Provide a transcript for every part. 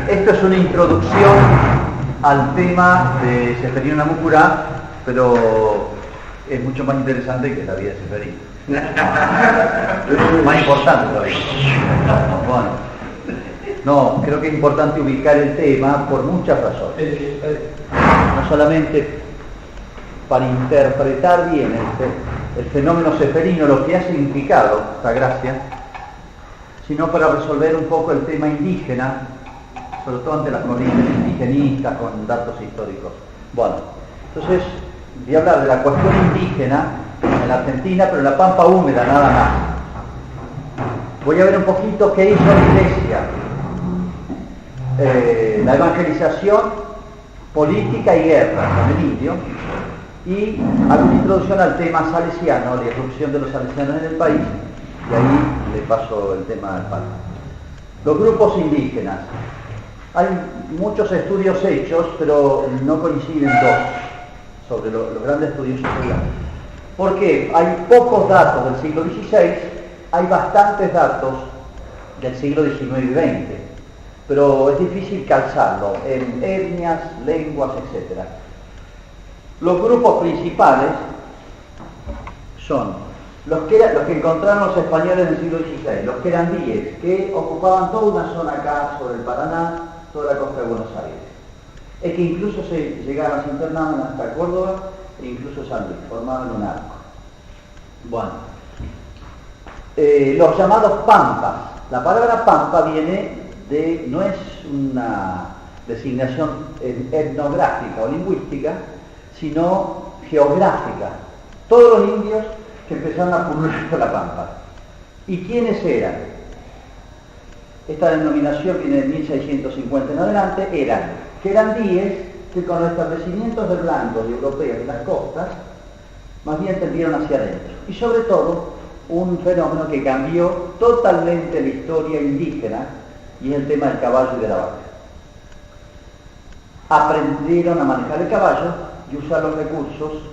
esto es una introducción al tema de Seferino Namucurá, pero es mucho más interesante que la vida de Seferino. Más importante todavía. Bueno, no, creo que es importante ubicar el tema por muchas razones. No solamente para interpretar bien el fenómeno seferino, lo que ha significado esta gracia, sino para resolver un poco el tema indígena, sobre todo ante las corrientes indigenistas con datos históricos. Bueno, entonces voy a hablar de la cuestión indígena en la Argentina, pero en la Pampa húmeda nada más. Voy a ver un poquito qué hizo la Iglesia, la evangelización, política y guerra con el indio, y alguna introducción al tema salesiano, la irrupción de los salesianos en el país, y ahí le paso el tema al Papa. Los grupos indígenas. Hay muchos estudios hechos, pero no coinciden dos sobre los grandes estudios sociales. Porque hay pocos datos del siglo XVI, hay bastantes datos del siglo XIX y XX, pero es difícil calzarlo en etnias, lenguas, etc. Los grupos principales son los que encontraron los españoles en el siglo XVI, los querandíes, que ocupaban toda una zona acá sobre el Paraná, toda la costa de Buenos Aires. Es que incluso se llegaron, se internaban hasta Córdoba e incluso San Luis, formaban un arco. Bueno, los llamados pampas. La palabra pampa viene de, no es una designación etnográfica o lingüística, sino geográfica. Todos los indios que empezaron a pulular por la pampa. ¿Y quiénes eran? Esta denominación viene de 1650 en adelante, eran querandíes que con los establecimientos de blancos y europeos en las costas, más bien tendieron hacia adentro. Y sobre todo, un fenómeno que cambió totalmente la historia indígena, y es el tema del caballo y de la vaca. Aprendieron a manejar el caballo y usar los recursos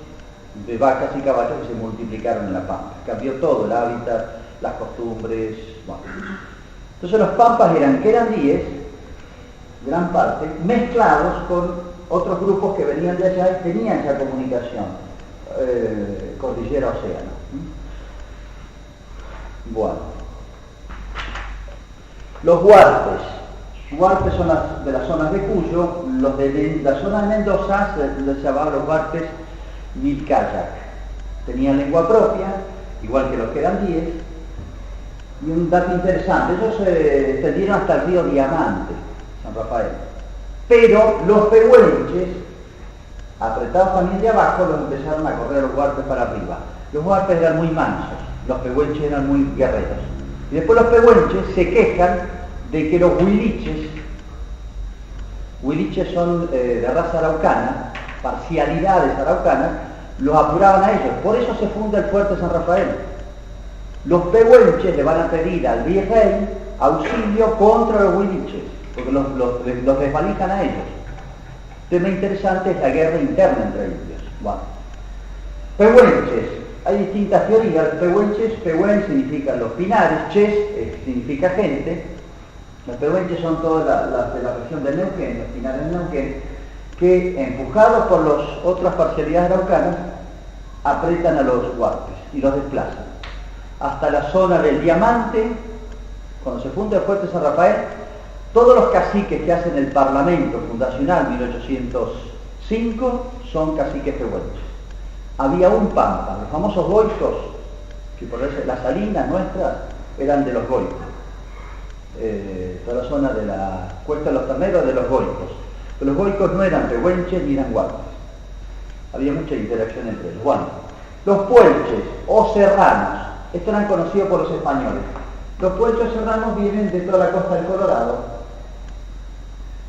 de vacas y caballos que se multiplicaron en la pampa. Cambió todo, el hábitat, las costumbres, bueno. Entonces los pampas eran querandíes, gran parte, mezclados con otros grupos que venían de allá y tenían esa comunicación, cordillera-océano. Bueno. Los huarpes. Huarpes son de las zonas de Cuyo, los de la zona de Mendoza se llamaban los huarpes Vilcayac. Tenían lengua propia, igual que los querandíes. Y un dato interesante, ellos se extendieron hasta el río Diamante, San Rafael. Pero los pehuenches, apretados también de abajo, los empezaron a correr los huarpes para arriba. Los huarpes eran muy mansos, los pehuenches eran muy guerreros. Y después los pehuenches se quejan de que los huiliches son de raza araucana, parcialidades araucanas, los apuraban a ellos. Por eso se funda el fuerte San Rafael. Los pehuenches le van a pedir al virrey auxilio contra los huiliches, porque los desvalijan a ellos. Tema interesante es la guerra interna entre ellos. Bueno. Pehuenches, hay distintas teorías. Pehuenches, pehuen significa los pinares, ches significa gente. Los pehuenches son todos de la región de Neuquén, los pinares de Neuquén, que empujados por las otras parcialidades araucanas, apretan a los huarpes y los desplazan hasta la zona del Diamante. Cuando se funda el fuerte San Rafael, todos los caciques que hacen el Parlamento fundacional 1805 son caciques pehuenches. Había un pampa, los famosos goicos, que por eso las salinas nuestras eran de los goicos. Toda la zona de la Cuesta de los Terneros de los goicos. Pero los goicos no eran pehuenches ni eran huarpes. Había mucha interacción entre ellos. Bueno, los puelches o serranos, estos eran conocidos por los españoles. Los puelches serranos vienen de toda la costa del Colorado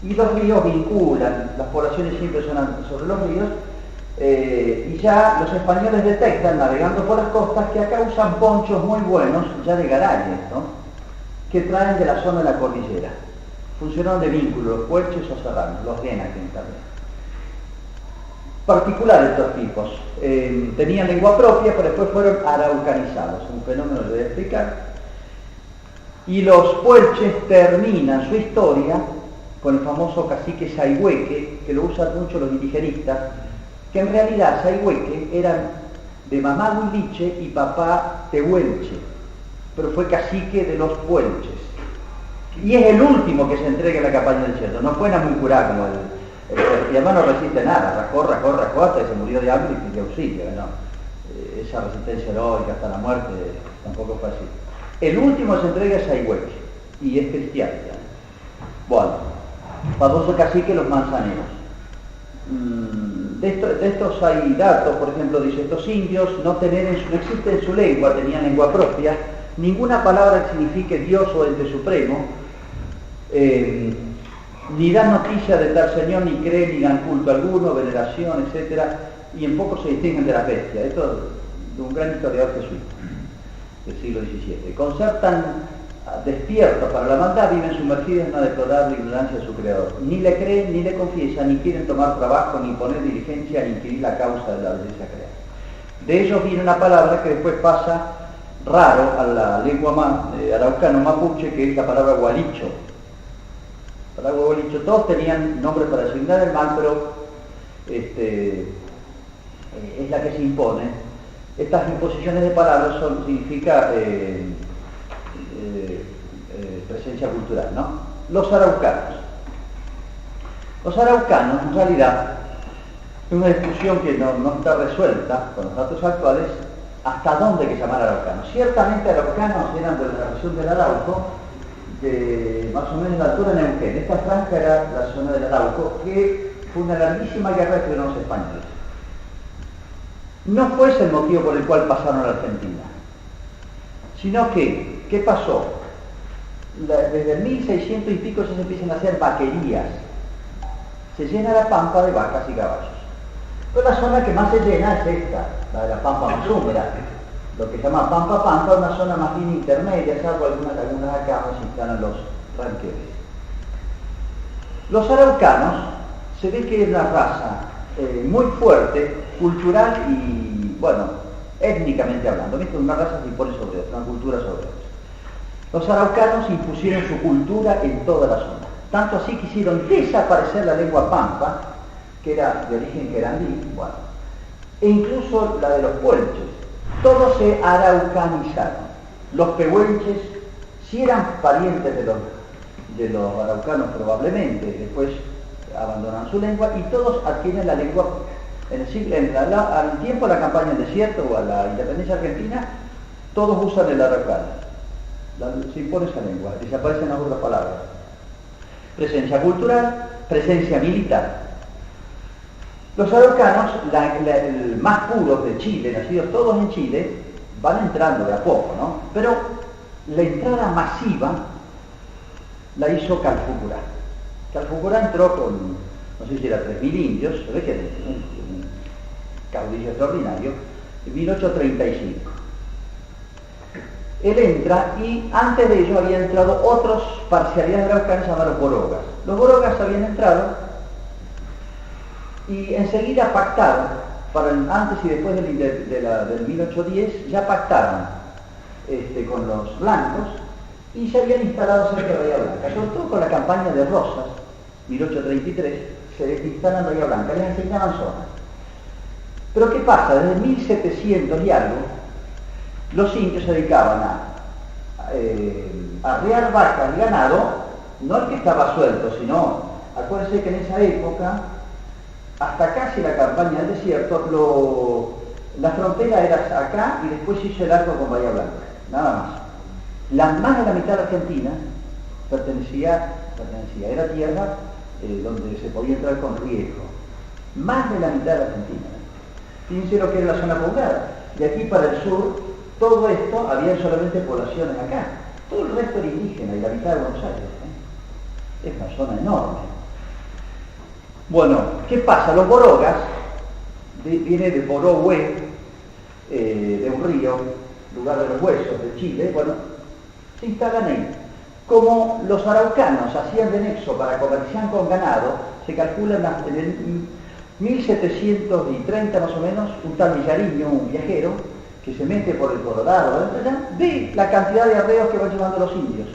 y los ríos vinculan, las poblaciones siempre son sobre los ríos, y ya los españoles detectan, navegando por las costas, que acá usan ponchos muy buenos, ya de Garayes, ¿no?, que traen de la zona de la cordillera. Funcionaron de vínculo, los puelches o serranos, los Guenaquén también. Particulares estos tipos. Tenían lengua propia, pero después fueron araucanizados, un fenómeno que voy a explicar. Y los puelches terminan su historia con el famoso cacique Sayhueque, que lo usan mucho los indigenistas, que en realidad Sayhueque eran de mamá Huiliche y papá Tehuelche, pero fue cacique de los Puelches. Y es el último que se entrega en la campaña del desierto, no fue Namuncurá como y además no resiste nada, rajó hasta que se murió de hambre y pidió auxilio, ¿no? Esa resistencia heroica hasta la muerte tampoco fue así. El último se entrega es Sayhueque y es cristiano. Bueno, famoso cacique los manzaneros. De estos hay datos, por ejemplo, dice, estos indios no existe en su lengua, tenían lengua propia, ninguna palabra que signifique Dios o ente supremo, ni dan noticia de tal señor, ni creen, ni dan culto alguno, veneración, etc. Y en poco se distinguen de las bestias. Esto de un gran historiador jesuita del siglo XVII. Con ser tan despiertos para la maldad, viven sumergidos en una deplorable ignorancia de su creador. Ni le creen, ni le confiesan, ni quieren tomar trabajo, ni poner diligencia, ni inquirir la causa de la belleza creada. De ellos viene una palabra que después pasa raro a la lengua araucano-mapuche, que es la palabra gualicho. La palabra gualicho, todos tenían nombres para designar el mal, pero es la que se impone. Estas imposiciones de palabras significa presencia cultural, ¿no? Los araucanos. Los araucanos, en realidad, es una discusión que no está resuelta con los datos actuales, hasta dónde hay que llamar araucanos. Ciertamente araucanos eran de la región del Arauco, de más o menos la altura de Neuquén. Esta franja era la zona del Arauco, que fue una larguísima guerra entre los españoles. No fue ese el motivo por el cual pasaron a la Argentina, sino que, ¿qué pasó? Desde el 1600 y pico ya se empiezan a hacer vaquerías. Se llena la pampa de vacas y caballos. Pero la zona que más se llena es esta, la de la pampa más húmeda. Lo que se llama pampa, una zona más bien intermedia, salvo algunas lagunas acá donde se instalan los ranqueles. Los araucanos se ve que es una raza muy fuerte, cultural y, bueno, étnicamente hablando. ¿Viste? Una raza se impone sobre otra, una cultura sobre otra. Los araucanos impusieron su cultura en toda la zona. Tanto así que hicieron desaparecer la lengua pampa, que era de origen querandí, bueno, e incluso la de los puelches. Todos se araucanizaron. Los pehuenches sí eran parientes de los araucanos probablemente, después abandonan su lengua y todos adquieren la lengua. Al tiempo de la campaña del desierto o a la independencia argentina, todos usan el araucano. Se impone esa lengua, desaparecen las otras palabras. Presencia cultural, presencia militar. Los araucanos, más puros de Chile, nacidos todos en Chile, van entrando de a poco, ¿no? Pero la entrada masiva la hizo Calfucurá. Calfucurá entró con, no sé si era 3.000 indios, se ve que es un caudillo extraordinario, en 1835. Él entra y antes de ello habían entrado otros parcialidades araucanas llamados borogas. Los borogas habían entrado y enseguida pactaron, antes y después del 1810, ya pactaron con los blancos y se habían instalado cerca de Bahía Blanca, sobre todo con la campaña de Rosas, 1833, se instalan en Bahía Blanca, les asignaban zonas. Pero ¿qué pasa? Desde 1700 y algo, los indios se dedicaban a arrear vacas y ganado, no el que estaba suelto, sino, acuérdense que en esa época, hasta casi la campaña del desierto, la frontera era acá y después se hizo el arco con Bahía Blanca, nada más. Más de la mitad de Argentina era tierra donde se podía entrar con riesgo. Más de la mitad de la Argentina. Fíjense lo que era la zona poblada. De aquí para el sur, todo esto había solamente poblaciones acá. Todo el resto era indígena y la mitad de Buenos Aires. Es una zona enorme. Bueno, ¿qué pasa? Los borogas, viene de Borohue, de un río, lugar de los huesos de Chile, bueno, se instalan ahí. Como los araucanos hacían de nexo para comerciar con ganado, se calcula en el 1730 más o menos, un tal Villariño, un viajero, que se mete por el Colorado, ve la cantidad de arreos que van llevando los indios.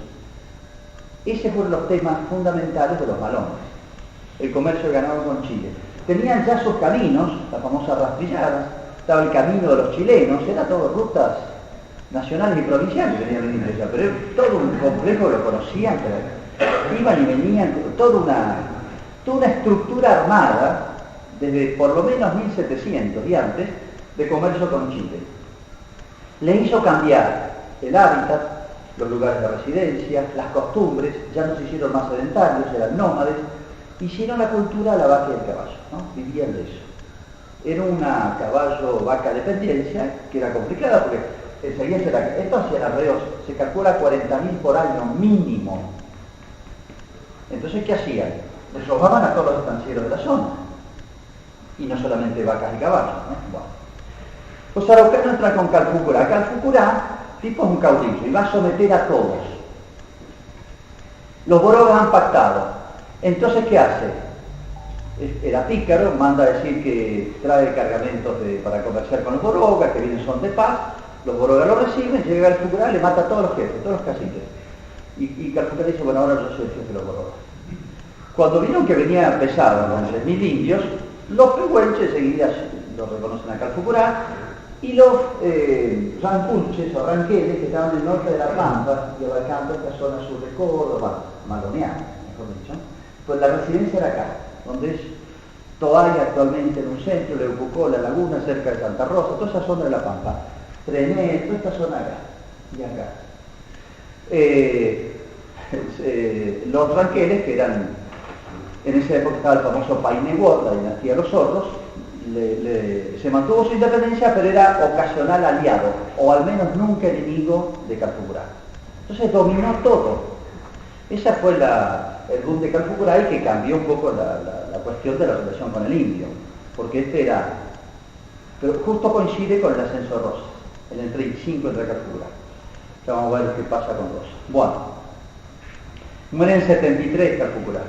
Ese fueron los temas fundamentales de los malones, el comercio de ganado con Chile. Tenían ya sus caminos, las famosas rastrilladas, estaba el camino de los chilenos, eran todas rutas nacionales y provinciales que tenían los indios ya, pero era todo un complejo que lo conocían, pero iban y venían, toda una estructura armada, desde por lo menos 1700 y antes, de comercio con Chile. Le hizo cambiar el hábitat, los lugares de residencia, las costumbres, ya no se hicieron más sedentarios, eran nómades, hicieron la cultura a la vaca y el caballo, ¿no? Vivían de eso. Era una caballo-vaca dependencia que era complicada porque enseguida esto hacían arreos, se calcula 40.000 por año mínimo. Entonces, ¿qué hacían? Les robaban a todos los estancieros de la zona. Y no solamente vacas y caballos, ¿no? Bueno. Los araucanos entran con Calfucurá. Calfucurá, tipo es un caudillo, y va a someter a todos. Los borogas han pactado. Entonces, ¿qué hace? Era pícaro, manda a decir que trae cargamentos para comerciar con los borogas, que vienen son de paz. Los borogas lo reciben, llega al Calfucurá, le mata a todos los jefes, todos los caciques. Y Calfucurá dice, bueno, ahora yo soy el jefe de los borogas. Cuando vieron que venía pesado con 3.000 indios, los pehuenches enseguida lo reconocen a Calfucurá, y los ranculches o ranqueles que estaban en el norte de la Pampa y abarcando esta zona sur de Córdoba, maloneana, mejor dicho, pues la residencia era acá, donde es Toalla actualmente en un centro, Leupucó, La Laguna, cerca de Santa Rosa, toda esa zona de la Pampa, Trené, toda esta zona acá y acá. Los ranqueles, que eran, en esa época estaba el famoso Painegó, la dinastía de los zorros, se mantuvo su independencia, pero era ocasional aliado, o al menos nunca enemigo de Calfucurá. Entonces dominó todo. Esa fue el boom de Calfucurá y que cambió un poco la cuestión de la relación con el indio, porque pero justo coincide con el ascenso de Rosas, en el 35 entra Calfucurá. Ya vamos a ver qué pasa con Rosas. Bueno, muere en 73 Calfucurá.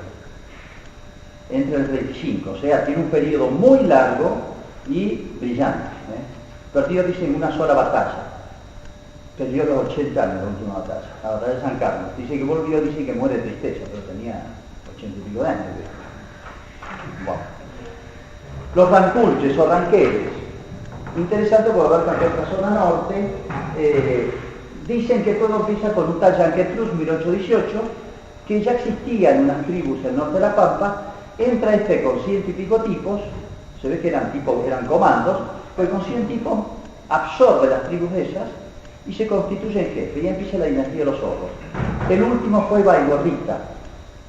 Entre el 35, o sea, tiene un periodo muy largo y brillante. Perdió, dicen, una sola batalla. Perdió los 80 años la última batalla, la batalla de San Carlos. Dice que volvió, dice que muere de tristeza, pero tenía 80 y pico de años. Bueno. Los ranculches o ranqueles, interesante porque abarcan toda esta zona norte, dicen que todo empieza con un tal Yanquetruz, 1818, que ya existían unas tribus en el norte de la Pampa. Entra con 100 y pico tipos, se ve que eran comandos, pues con 100 tipos absorbe las tribus esas y se constituye en jefe, y empieza la dinastía de los zorros. El último fue Baigorrita,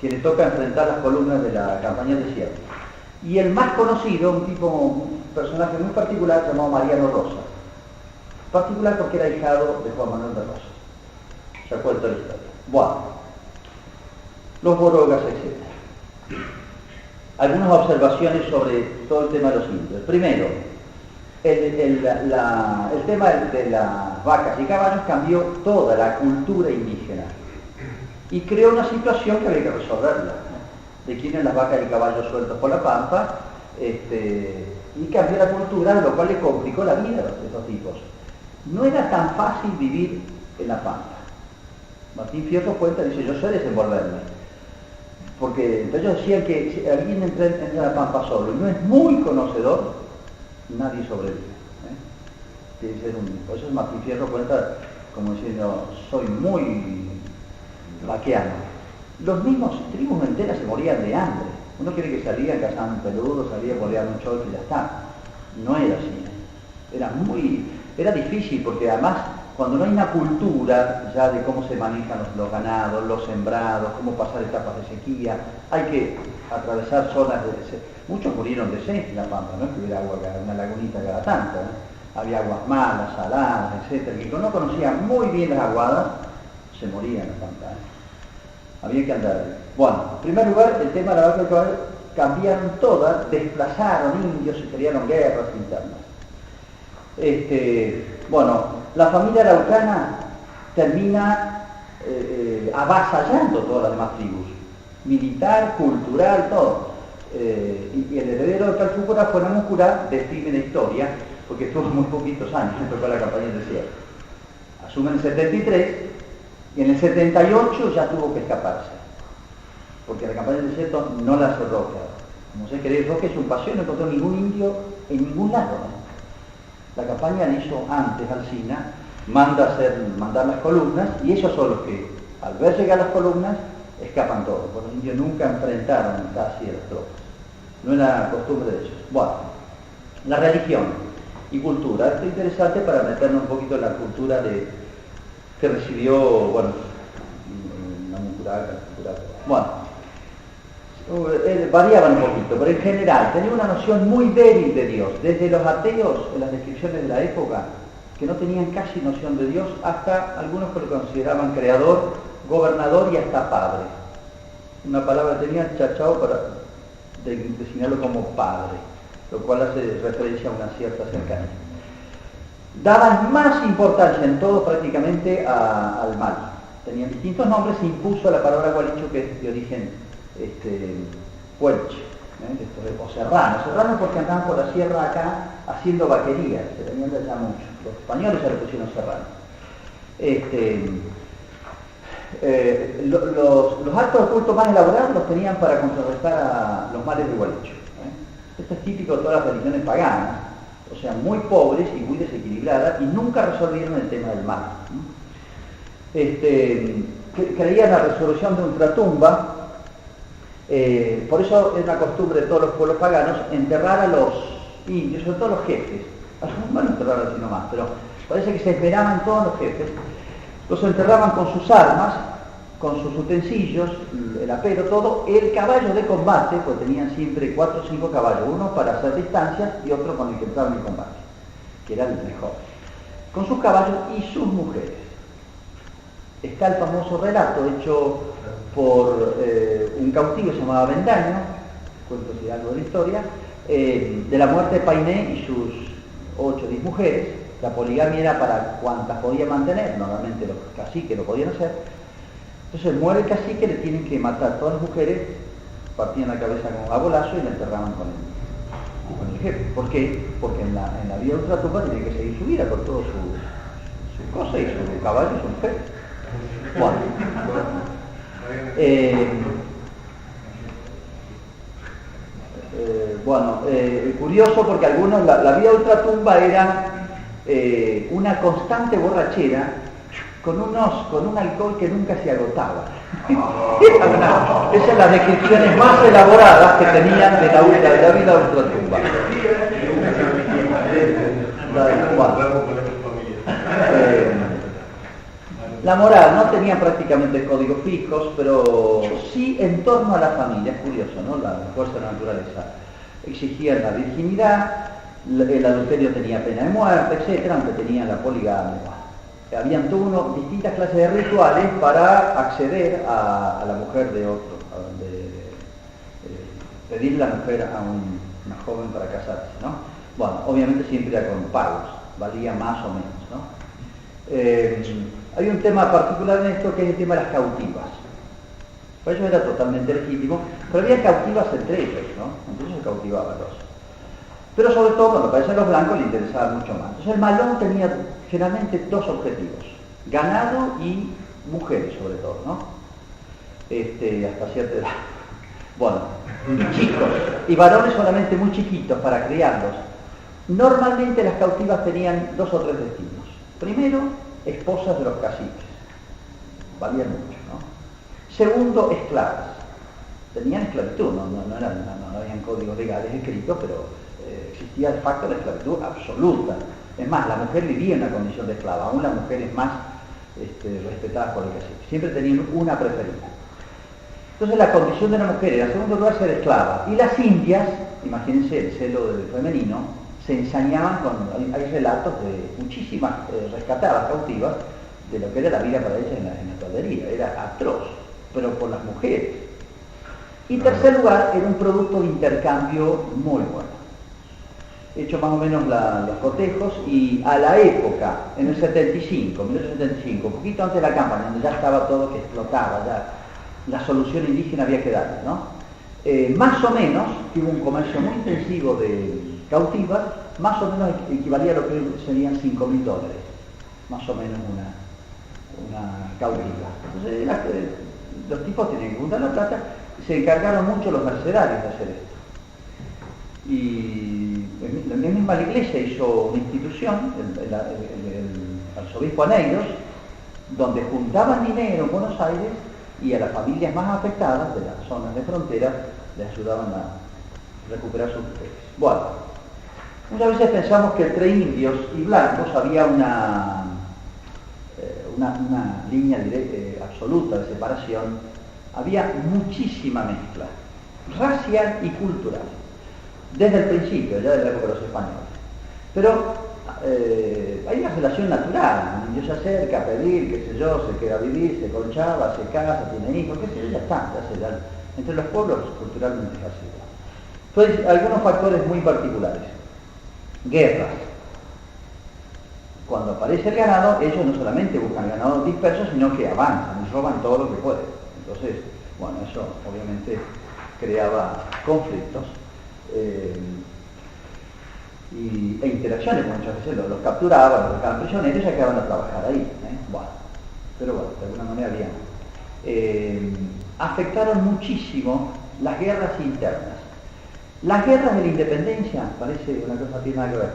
que le toca enfrentar las columnas de la campaña de Sierra. Y el más conocido, un personaje muy particular, llamado Mariano Rosas. Particular porque era hijado de Juan Manuel de Rosas. Se cuenta la historia. Bueno, los borogas, etc. Algunas observaciones sobre todo el tema de los indios. Primero, el tema de las vacas y caballos cambió toda la cultura indígena y creó una situación que había que resolverla, ¿no? De quién las vacas y caballos sueltos por la Pampa, y cambió la cultura, lo cual le complicó la vida a estos tipos. No era tan fácil vivir en la Pampa. Martín Fierro cuenta, dice, yo sé desenvolverme. Porque ellos decían que si alguien entra en la Pampa solo y no es muy conocedor, nadie sobrevive. Tiene que ser por eso Martín Fierro cuenta como diciendo, soy muy vaqueano. Los mismos tribus enteras se morían de hambre. Uno quiere que salían, cazaban peludos, salían, morían un choque y ya está. No era así. Era difícil porque además cuando no hay una cultura ya de cómo se manejan los ganados, los sembrados, cómo pasar etapas de sequía, hay que atravesar zonas de sed. Muchos murieron de sed en la Pampa, no es que hubiera agua, una lagunita cada tanto, ¿no? Había aguas malas, saladas, etc. El que no conocía muy bien las aguadas, se moría en la Pampa. Había que andar. Bueno, en primer lugar, el tema de la vaca y el caballo cambiaron todas, desplazaron indios y crearon guerras internas. La familia araucana termina avasallando todas las demás tribus, militar, cultural, todo. Y el heredero de Calfucurá fue Namucurá, describe la historia, porque estuvo muy poquitos años, le tocó la campaña de Sierra. Asume en el 73 Y en el 78 ya tuvo que escaparse, porque la campaña del desierto no la hace Roca. Como sé que Roca es un paseo, no encontró ningún indio en ningún lado, ¿no? La campaña la hizo antes Alsina, mandar las columnas, y ellos son los que, al ver llegar las columnas, escapan todos, porque los indios nunca enfrentaron casi a las tropas. No era costumbre de ellos. Bueno, la religión y cultura. Esto es interesante para meternos un poquito en la cultura que recibió, bueno, la cultura. Bueno, variaban un poquito, pero en general tenía una noción muy débil de Dios, desde los ateos en las descripciones de la época, que no tenían casi noción de Dios, hasta algunos que lo consideraban creador, gobernador y hasta padre. Una palabra tenía chachao para designarlo como padre, lo cual hace referencia a una cierta cercanía. Daban más importancia en todo prácticamente al mal. Tenían distintos nombres, se impuso la palabra gualicho, que es de origen huelche, o serrano porque andaban por la sierra acá haciendo vaquerías, se tenían de allá mucho. Los españoles ya le pusieron serrano. Los actos de culto más elaborados los tenían para contrarrestar a los males de gualicho. Esto es típico de todas las religiones paganas, o sea, muy pobres y muy desequilibradas, y nunca resolvieron el tema del mal. Creían la resurrección de ultratumba. Por eso es una costumbre de todos los pueblos paganos enterrar a los indios, sobre todo los jefes. A los humanos enterraron así nomás, pero parece que se esperaban todos los jefes. Los enterraban con sus armas, con sus utensilios, el apero, todo. El caballo de combate, pues tenían siempre 4 o 5 caballos, uno para hacer distancias y otro con el que entraban en combate, que era el mejor. Con sus caballos y sus mujeres. Está el famoso relato hecho por un cautivo llamado Avendaño, cuento si algo de la historia, de la muerte de Painé y sus 8 o 10 mujeres. La poligamia era para cuantas podía mantener, normalmente los caciques lo podían hacer. Entonces muere el cacique, le tienen que matar todas las mujeres, partían la cabeza con un abolazo y la enterraban con el jefe. ¿Por qué? Porque en la vida de ultratumba tenía que seguir su vida con todo su cosa y su caballo y su mujer. Curioso porque algunos, la vida de ultratumba era una constante borrachera con un alcohol que nunca se agotaba. Esas son las descripciones más elaboradas que tenían de la vida de ultratumba. La moral no tenía prácticamente códigos fijos, pero sí en torno a la familia. Es curioso, ¿no? La fuerza de la naturaleza. Exigían la virginidad, el adulterio tenía pena de muerte, etc., aunque tenían la poligamia. Habían distintas clases de rituales para acceder a la mujer de otro, pedir la mujer a una joven para casarse, ¿no? Bueno, obviamente siempre era con pagos, valía más o menos, ¿no? Hay un tema particular en esto que es el tema de las cautivas. Por eso era totalmente legítimo, pero había cautivas entre ellos, ¿no? Entonces se cautivaban los. Pero sobre todo, cuando aparecen los blancos, le interesaba mucho más. Entonces el malón tenía generalmente 2 objetivos: ganado y mujeres, sobre todo, ¿no? Hasta cierta edad. Bueno, chicos y varones solamente muy chiquitos para criarlos. Normalmente las cautivas tenían 2 o 3 destinos. Primero, esposas de los caciques. Valían mucho, ¿no? Segundo, esclavas. Tenían esclavitud, no habían códigos legales escritos, pero existía de facto la esclavitud absoluta. Es más, la mujer vivía en una condición de esclava, aún las mujeres más respetadas por el cacique. Siempre tenían una preferida. Entonces la condición de la mujer era, en segundo lugar, ser esclava. Y las indias, imagínense el celo del femenino, se ensañaban hay relatos de muchísimas rescatadas cautivas de lo que era la vida para ellas en la caldería. Era atroz, pero por las mujeres. Y en tercer lugar, era un producto de intercambio muy bueno. Hecho más o menos los cotejos, y a la época, en el 1875, un poquito antes de la campaña, donde ya estaba todo que explotaba, ya la solución indígena había que darle, ¿no? Más o menos, hubo un comercio muy intensivo de cautivas, más o menos equivalía a lo que serían $5.000, más o menos una cautiva. Entonces los tipos tienen que juntar la plata, se encargaron mucho los mercenarios de hacer esto. Y la misma iglesia hizo una institución, el arzobispo Aneiros, donde juntaban dinero en Buenos Aires y a las familias más afectadas de las zonas de frontera les ayudaban a recuperar sus bienes. Bueno, muchas veces pensamos que entre indios y blancos había una línea absoluta de separación. Había muchísima mezcla, racial y cultural, desde el principio, ya de la época de los españoles. Pero hay una relación natural, un indio se acerca a pedir, qué sé yo, se queda a vivir, se conchaba, se casa, tiene hijos, qué sé yo, ya está, ya se da. Entre los pueblos culturalmente es así. Entonces, algunos factores muy particulares. Guerras. Cuando aparece el ganado, ellos no solamente buscan ganado disperso, sino que avanzan y roban todo lo que pueden. Entonces, bueno, eso obviamente creaba conflictos e interacciones, porque muchas veces los capturaban, los dejaban prisioneros y se quedaban a trabajar ahí. Bueno, pero bueno, de alguna manera bien. Afectaron muchísimo las guerras internas. Las guerras de la independencia, parece una cosa que tiene nada que ver,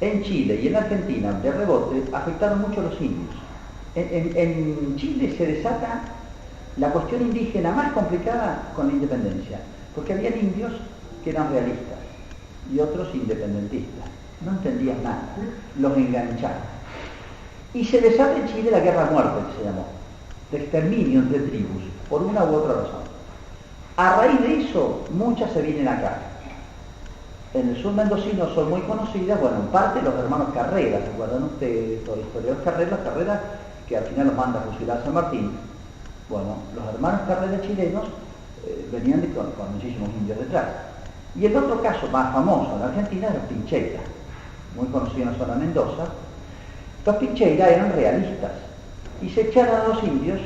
en Chile y en Argentina, de rebote, afectaron mucho a los indios. En Chile se desata la cuestión indígena más complicada con la independencia, porque había indios que eran realistas y otros independentistas. No entendían nada, los enganchaban. Y se desata en Chile la guerra a muerte, que se llamó, de exterminio entre tribus, por una u otra razón. A raíz de eso, muchas se vienen acá. En el sur mendocino son muy conocidas, bueno, en parte los hermanos Carrera, ¿se acuerdan ustedes? Toda la historia de los Carrera, que al final los manda a fusilar a San Martín. Bueno, los hermanos Carrera chilenos venían con muchísimos indios detrás. Y el otro caso más famoso en Argentina es los Pincheira, muy conocidos en la zona de Mendoza. Los Pincheira eran realistas y se echaron a los indios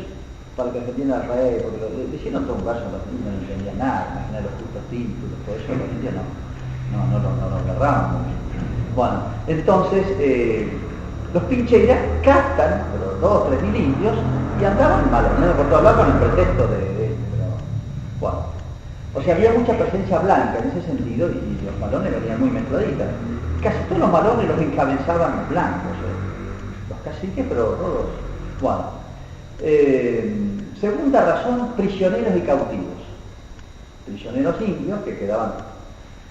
para que defendieran al rey, porque le hicieron todo un caso, los indios no entendían nada, imaginar los justos títulos, todo eso, los indios no lo agarraban mucho. Bueno, entonces los Pincheira captan los 2 o 3 mil indios y andaban maloneando por todos lados con el pretexto de pero bueno. O sea, había mucha presencia blanca en ese sentido y los malones venían muy mezcladitas. Casi todos los malones los encabezaban los blancos, los caciques, pero todos. Bueno, segunda razón, prisioneros y cautivos. Prisioneros indios que quedaban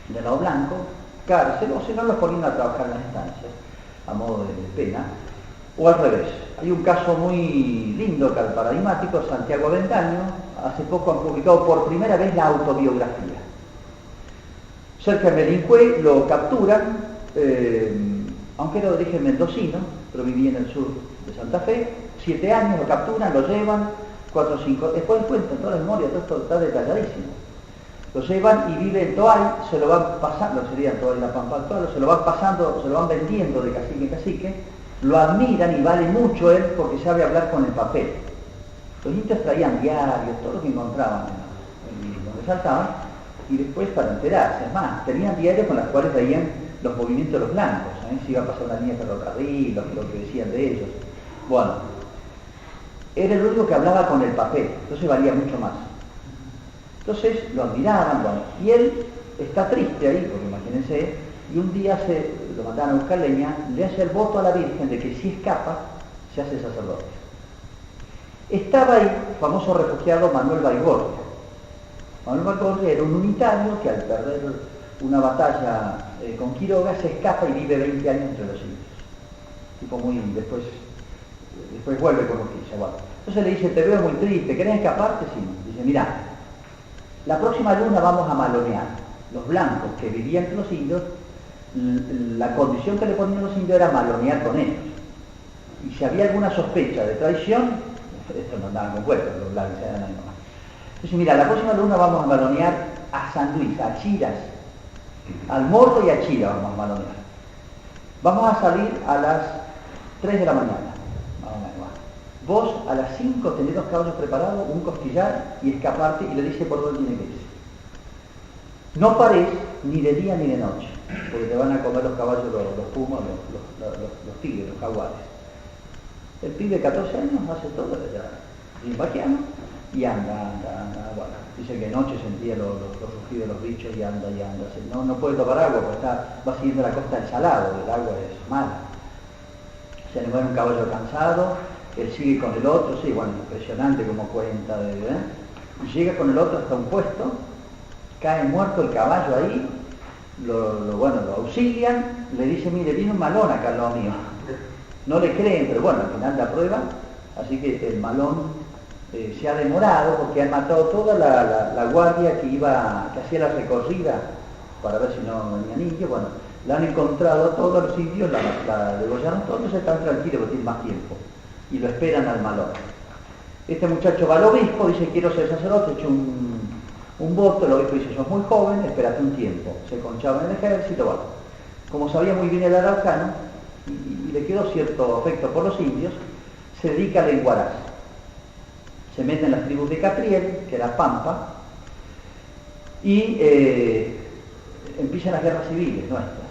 del lado blanco, cárcel, o si no los ponían a trabajar en las estancias, a modo de pena, o al revés. Hay un caso muy lindo, paradigmático, Santiago Avendaño, hace poco han publicado por primera vez la autobiografía. Cerca de Melincue lo capturan, aunque era de origen mendocino, pero vivía en el sur de Santa Fe, 7 años lo capturan, lo llevan, 4 o 5, después cuentan toda la memoria, todo esto está detalladísimo. Lo llevan y vive en Toay, se lo van pasando, sería Toay la Pampa actual, se lo van pasando, se lo van vendiendo de cacique en cacique, lo admiran y vale mucho él porque sabe hablar con el papel. Los indios traían diarios, todo lo que encontraban donde saltaban, y después para enterarse, es más, tenían diarios con los cuales veían los movimientos de los blancos, si iba a pasar una línea de ferrocarril, lo que decían de ellos. Bueno, era el único que hablaba con el papel, entonces valía mucho más. Entonces lo admiraban, bueno, y él está triste ahí, porque imagínense, y un día lo mandaron a buscar leña, le hace el voto a la Virgen de que si escapa, se hace sacerdote. Estaba ahí, famoso refugiado Manuel Baigorria. Manuel Baigorria era un unitario que al perder una batalla con Quiroga se escapa y vive 20 años entre los indios. Tipo muy, después vuelve con justicia. Bueno, entonces le dice, te veo muy triste, ¿querés escaparte? Sí. Dice, mirá, la próxima luna vamos a malonear. Los blancos que vivían entre los indios, la condición que le ponían a los indios era malonear con ellos. Y si había alguna sospecha de traición, esto no andaban con cuerpos, los blancos eran ahí nomás. Entonces, mira, la próxima luna vamos a malonear a San Luis, a Chiras, al Morro y a Chiras vamos a malonear. Vamos a salir a las 3 de la mañana. Vos a las 5 tenés 2 caballos preparados, un costillar y escaparte, y le dice por dónde tiene que irse. No parés ni de día ni de noche, porque te van a comer los caballos, los pumas, los tigres, los jaguares. El pibe de 14 años hace todo el vaquiano y anda. Bueno, dice que de noche sentía los rugidos de los bichos y anda. No puede tomar agua porque va siguiendo la costa del Salado, el agua es mala. Se le muere un caballo cansado, él sigue con el otro, sí, bueno, impresionante como cuenta, llega con el otro hasta un puesto, cae muerto el caballo ahí, lo auxilian, le dice, mire, viene un malón acá al lado mío. No le creen, pero bueno, al final la prueba, así que el malón se ha demorado porque han matado toda la guardia que hacía la recorrida para ver si no venían indios. Bueno, la han encontrado todos los indios, la degollaron todos, están tranquilos porque tienen más tiempo y lo esperan al malón. Este muchacho va al obispo, dice, quiero ser sacerdote, echa un voto, el obispo dice, sos muy joven, espérate un tiempo. Se conchaba en el ejército, bueno, como sabía muy bien el araucano y le quedó cierto afecto por los indios, se dedica al lenguaraz. Se mete en las tribus de Catriel, que era Pampa, y empiezan las guerras civiles nuestras.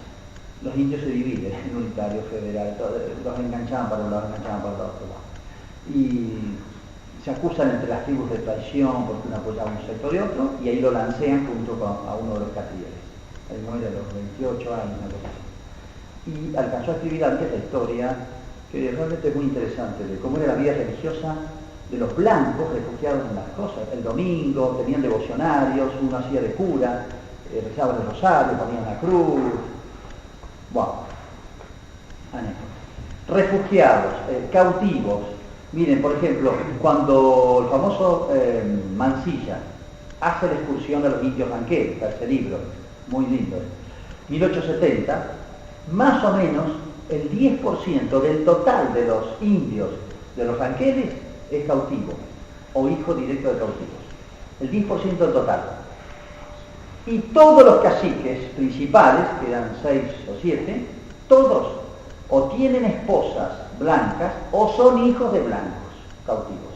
Los indios se dividen en unitario, federal, los enganchaban para un lado, enganchaban para el otro lado. Y se acusan entre las tribus de traición porque uno apoyaba un sector y otro, y ahí lo lancean junto a uno de los catrieles. Él muere a los 28 años, una cosa así. Y alcanzó a escribir antes la historia, que realmente es muy interesante, de cómo era la vida religiosa de los blancos refugiados en las cosas. El domingo tenían devocionarios, uno hacía de cura, rezaban el rosario, ponían la cruz. Bueno, refugiados, cautivos. Miren, por ejemplo, cuando el famoso Mansilla hace la excursión de los indios ranqueles, ese libro, muy lindo, 1870, más o menos el 10% del total de los indios de los ranqueles es cautivo o hijo directo de cautivos. El 10% del total. Y todos los caciques principales, que eran 6 o 7, todos o tienen esposas blancas o son hijos de blancos cautivos.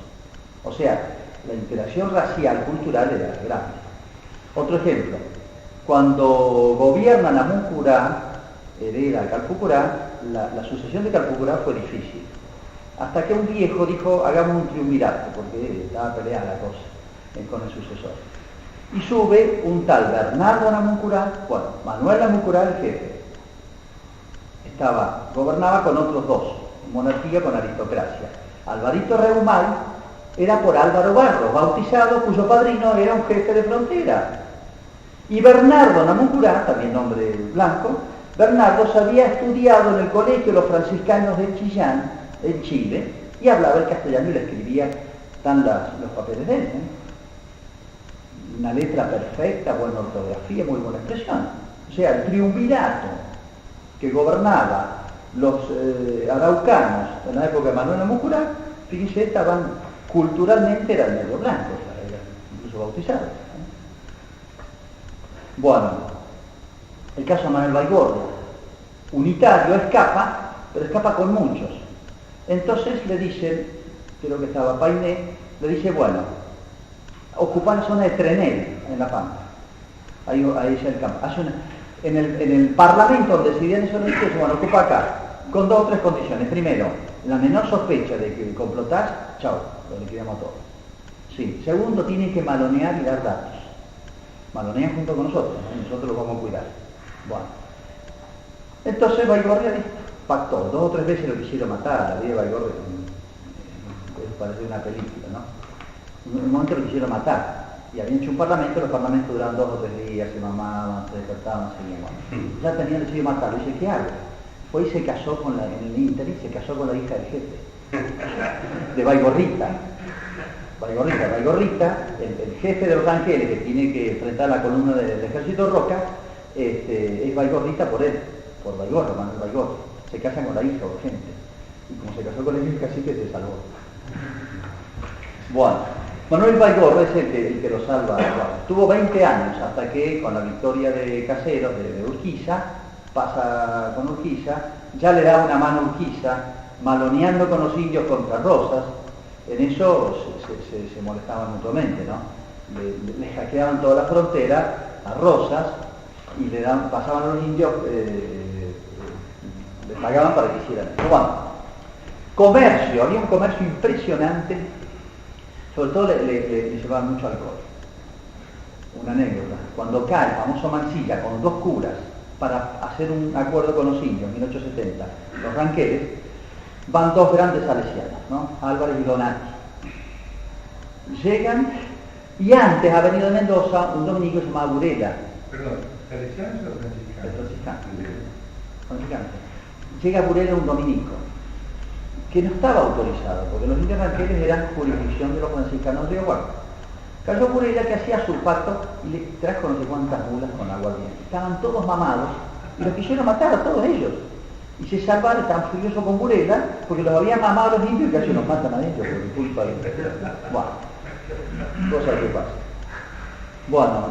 O sea, la interacción racial, cultural era grande. Otro ejemplo, cuando gobiernan a Mucurá, hereda Calpucurá, la sucesión de Calpucurá fue difícil. Hasta que un viejo dijo, hagamos un triunvirato, porque estaba peleada la cosa con el sucesor. Y sube un tal Bernardo Namuncurá, bueno, Manuel Namuncurá el jefe. Gobernaba con otros dos, monarquía con aristocracia. Alvarito Reumal era por Álvaro Barros, bautizado, cuyo padrino era un jefe de frontera. Y Bernardo Namuncurá, también nombre blanco, Bernardo se había estudiado en el colegio de los franciscanos de Chillán, en Chile, y hablaba el castellano y le escribía, están los papeles de él, una letra perfecta, buena ortografía, muy buena expresión. O sea, el triunvirato que gobernaba los araucanos en la época de Manuel Namuncurá, fíjense, estaban culturalmente eran medio blancos, eran incluso bautizados. Bueno, el caso de Manuel Baigorria, unitario, escapa, pero escapa con muchos. Entonces le dicen, creo que estaba Painé, le dice, bueno, ocupar la zona de Trenel, en La Pampa. Ahí es el campo. En el parlamento donde decidían eso, le dice, bueno, ocupa acá, con 2 o 3 condiciones. Primero, la menor sospecha de que complotás, chao, lo liquidamos todo. Sí. Segundo, tienen que malonear y dar datos. Malonean junto con nosotros, nosotros los vamos a cuidar. Bueno. Entonces Baigorria pactó, 2 o 3 veces lo quisieron matar, la vida de Baigorria, parece una película, ¿no? Un momento lo quisieron matar, y habían hecho un parlamento, los parlamentos duraban 2 o 3 días, se mamaban, se despertaban, seguían. Ya tenían decidido matarlo, y dice, ¿qué hago? Fue y se casó en el ínterin, se casó con la hija del jefe, de Baigorrita. Baigorrita, el jefe de los ranqueles que tiene que enfrentar la columna del ejército Roca, es Baigorrita por él, por Baigorria, Manuel Baigorria. Se casan con la hija urgente. Y como se casó con la hija, casi que se salvó. Bueno, Manuel Baigorria es el que lo salva. Bueno, tuvo 20 años hasta que con la victoria de Caseros, de Urquiza, pasa con Urquiza, ya le da una mano a Urquiza, maloneando con los indios contra Rosas. En eso se molestaban mutuamente, ¿no? Le hackeaban toda la frontera a Rosas y pasaban a los indios, les pagaban para que hicieran eso. Bueno, Comercio, había un comercio impresionante, sobre todo le llevaban mucho alcohol. Una anécdota, cuando cae el famoso Mansilla con 2 curas para hacer un acuerdo con los indios en 1870, los Ranqueles, van 2 grandes salesianos, ¿no? Álvarez y Donati. Llegan, y antes ha venido de Mendoza un dominico llamado Burela. Perdón, ¿salesianos o franciscanos? Franciscanos. Llega Burela un dominico, que no estaba autorizado, porque los indios Ranqueles eran jurisdicción de los franciscanos de Río Cuarto. Cayó Burela, que hacía su pacto y le trajo no sé cuántas mulas con aguardiente. Estaban todos mamados y los quisieron matar a todos ellos. Y se salvaron tan furioso con Burela porque los habían mamado los indios y casi los matan a ellos por culpa de bueno, cosas que pasan. Bueno,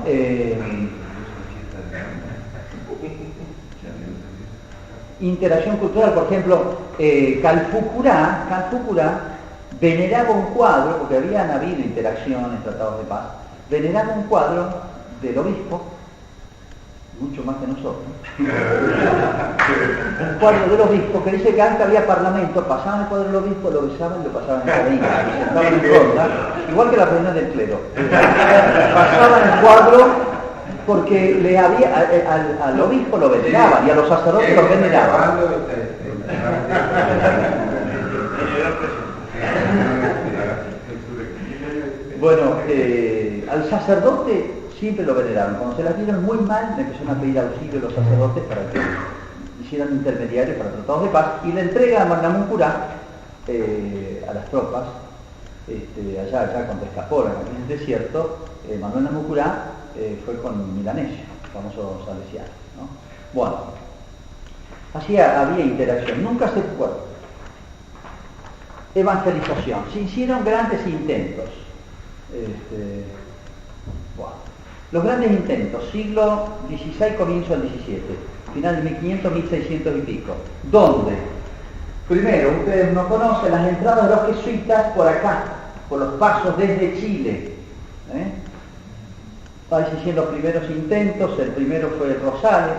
interacción cultural, por ejemplo, Calfucurá veneraba un cuadro, porque habían habido interacciones, tratados de paz, veneraba un cuadro del obispo, mucho más que nosotros, un cuadro del obispo que dice que antes había parlamento, pasaban el cuadro del obispo, lo besaban y lo pasaban en la isla, y sentaban en ronda, igual que la reunión del clero. Pasaban el cuadro porque le había, al obispo lo veneraban y a los sacerdotes los veneraban. Bueno, al sacerdote siempre lo veneraron. Cuando se las dieron muy mal, le empezaron a pedir auxilio a los sacerdotes para que hicieran intermediarios para tratados de paz, y le entrega a Mannamuncurá a las tropas, allá cuando escapó en el desierto. Manuel Namuncurá fue con Milanesio, famoso salesiano, ¿no? Bueno, así había interacción, nunca se fue. Evangelización, se hicieron grandes intentos. Bueno, los grandes intentos, siglo XVI, comienzo del XVII, final de 1500, 1600 y pico, ¿dónde? Primero, ustedes no conocen las entradas de los jesuitas por acá, por los pasos desde Chile. Ahí se hicieron los primeros intentos, el primero fue Rosales,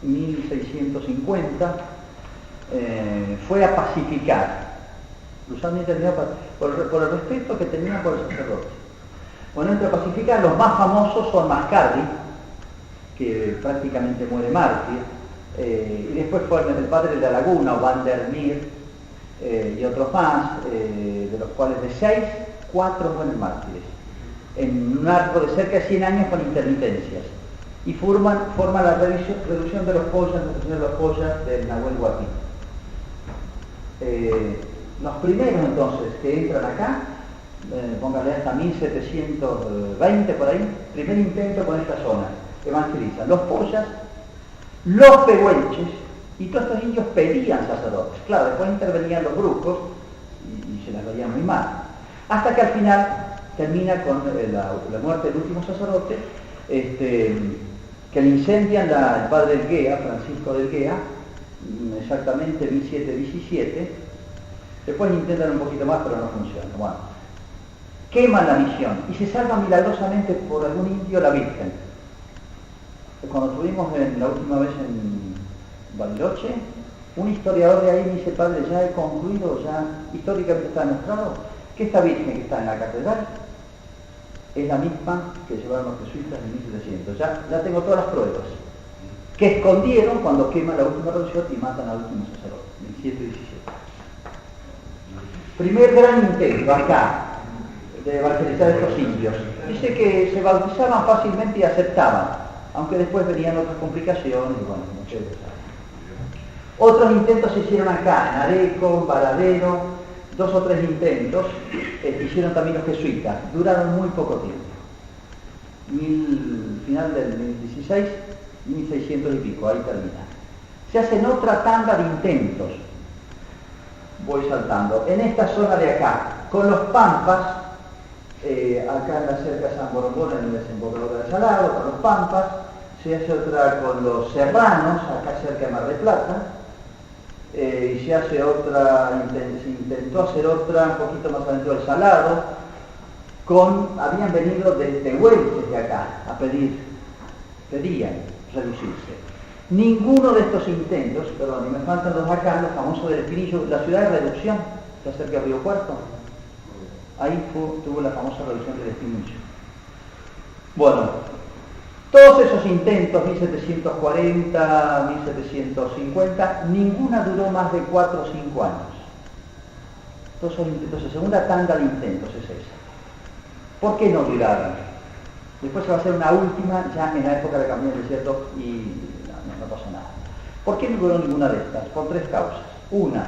1650, fue a pacificar. Luzán terminó por el respeto que tenían por el sacerdote. Bueno, entre pacificar, los más famosos son Mascardi, que prácticamente muere mártir, y después fueron el padre de la Laguna, Van der Meer, y otros más, de los cuales de 6, 4 mueren mártires, en un arco de cerca de 100 años con intermitencias, y forman la reducción de los pollas, del Nahuel Huapi. Los primeros entonces que entran acá, póngale hasta 1720 por ahí, primer intento con esta zona, evangelizan los pollas, los pehuenches, y todos estos indios pedían sacerdotes. Claro, después intervenían los brujos y se las veían muy mal. Hasta que al final termina con la muerte del último sacerdote, que le incendian el padre del Guea, Francisco del Guea, exactamente 1717. Después intentan un poquito más, pero no funciona. Bueno, queman la misión y se salva milagrosamente por algún indio la Virgen. Cuando estuvimos la última vez en Bariloche, un historiador de ahí me dice: padre, ya he concluido, ya históricamente está demostrado que esta Virgen que está en la catedral es la misma que llevaron los jesuitas en 1700. Ya tengo todas las pruebas. Que escondieron cuando queman la última revolución y matan al último sacerdote, 1717. Primer gran intento acá de evangelizar a estos indios. Dice que se bautizaban fácilmente y aceptaban, aunque después venían otras complicaciones y bueno, como ustedes saben. Otros intentos se hicieron acá, en Areco, en Varadero, 2 o 3 intentos, hicieron también los jesuitas, duraron muy poco tiempo. Final del 16, 1600 y pico, ahí termina. Se hacen otra tanda de intentos. Voy saltando. En esta zona de acá, con los Pampas, acá en la cerca de San Borondón, en el desembocador del Salado, con los Pampas, se hace otra con los Serranos, acá cerca de Mar del Plata, y se hace otra, se intentó hacer otra un poquito más adentro del Salado, habían venido de Tehuelches de acá a pedían reducirse. Ninguno de estos intentos, perdón, y me faltan los acá, los famosos del Espinillo, la ciudad de reducción, que está cerca de Río Cuarto, ahí tuvo la famosa reducción del Espinillo. Bueno, todos esos intentos, 1740, 1750, ninguna duró más de 4 o 5 años. Todos esos intentos, la segunda tanda de intentos es esa. ¿Por qué no duraron? Después se va a hacer una última, ya en la época de Camino del Desierto, y no pasó nada. ¿Por qué no duró ninguna de estas? Por 3 causas. Una,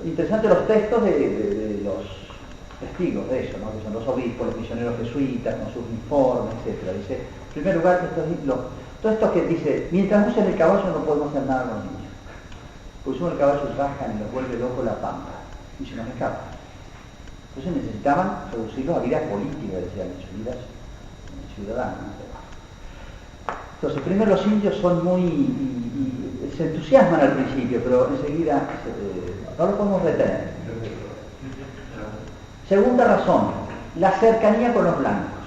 interesante los textos de los testigos de eso, ¿no? Que son los obispos, los misioneros jesuitas, con sus informes, etc. Dice, en primer lugar, todo esto que dice, mientras usen el caballo no podemos hacer nada con los niños. Pues uno el caballo rajan y los vuelve loco la pampa, y se nos escapa. Entonces necesitaban reducirlos a vidas políticas, decían ellos, vidas ciudadanas. Entonces, primero los indios son se entusiasman al principio, pero enseguida no lo podemos retener. Segunda razón, la cercanía con los blancos.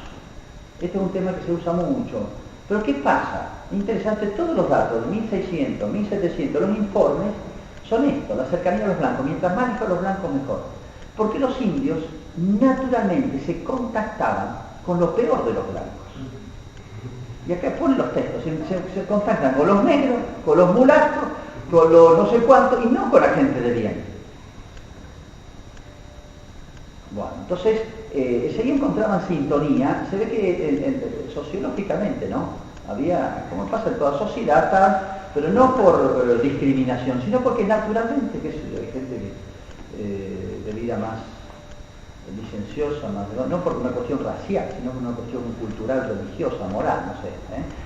Este es un tema que se usa mucho. Pero ¿qué pasa? Interesante, todos los datos, 1600, 1700, los informes son esto, la cercanía a los blancos. Mientras más lejos los blancos, mejor. Porque los indios naturalmente se contactaban con lo peor de los blancos. Y acá ponen los textos, se contactan con los negros, con los mulatos, con los no sé cuántos, y no con la gente de bien. Bueno, entonces, enseguida encontraban sintonía, se ve que sociológicamente, ¿no? Había, como pasa en toda sociedad, tal, pero no por discriminación, sino porque naturalmente, qué sé yo, hay gente de vida más licenciosa, no por una cuestión racial, sino por una cuestión cultural, religiosa, moral, no sé.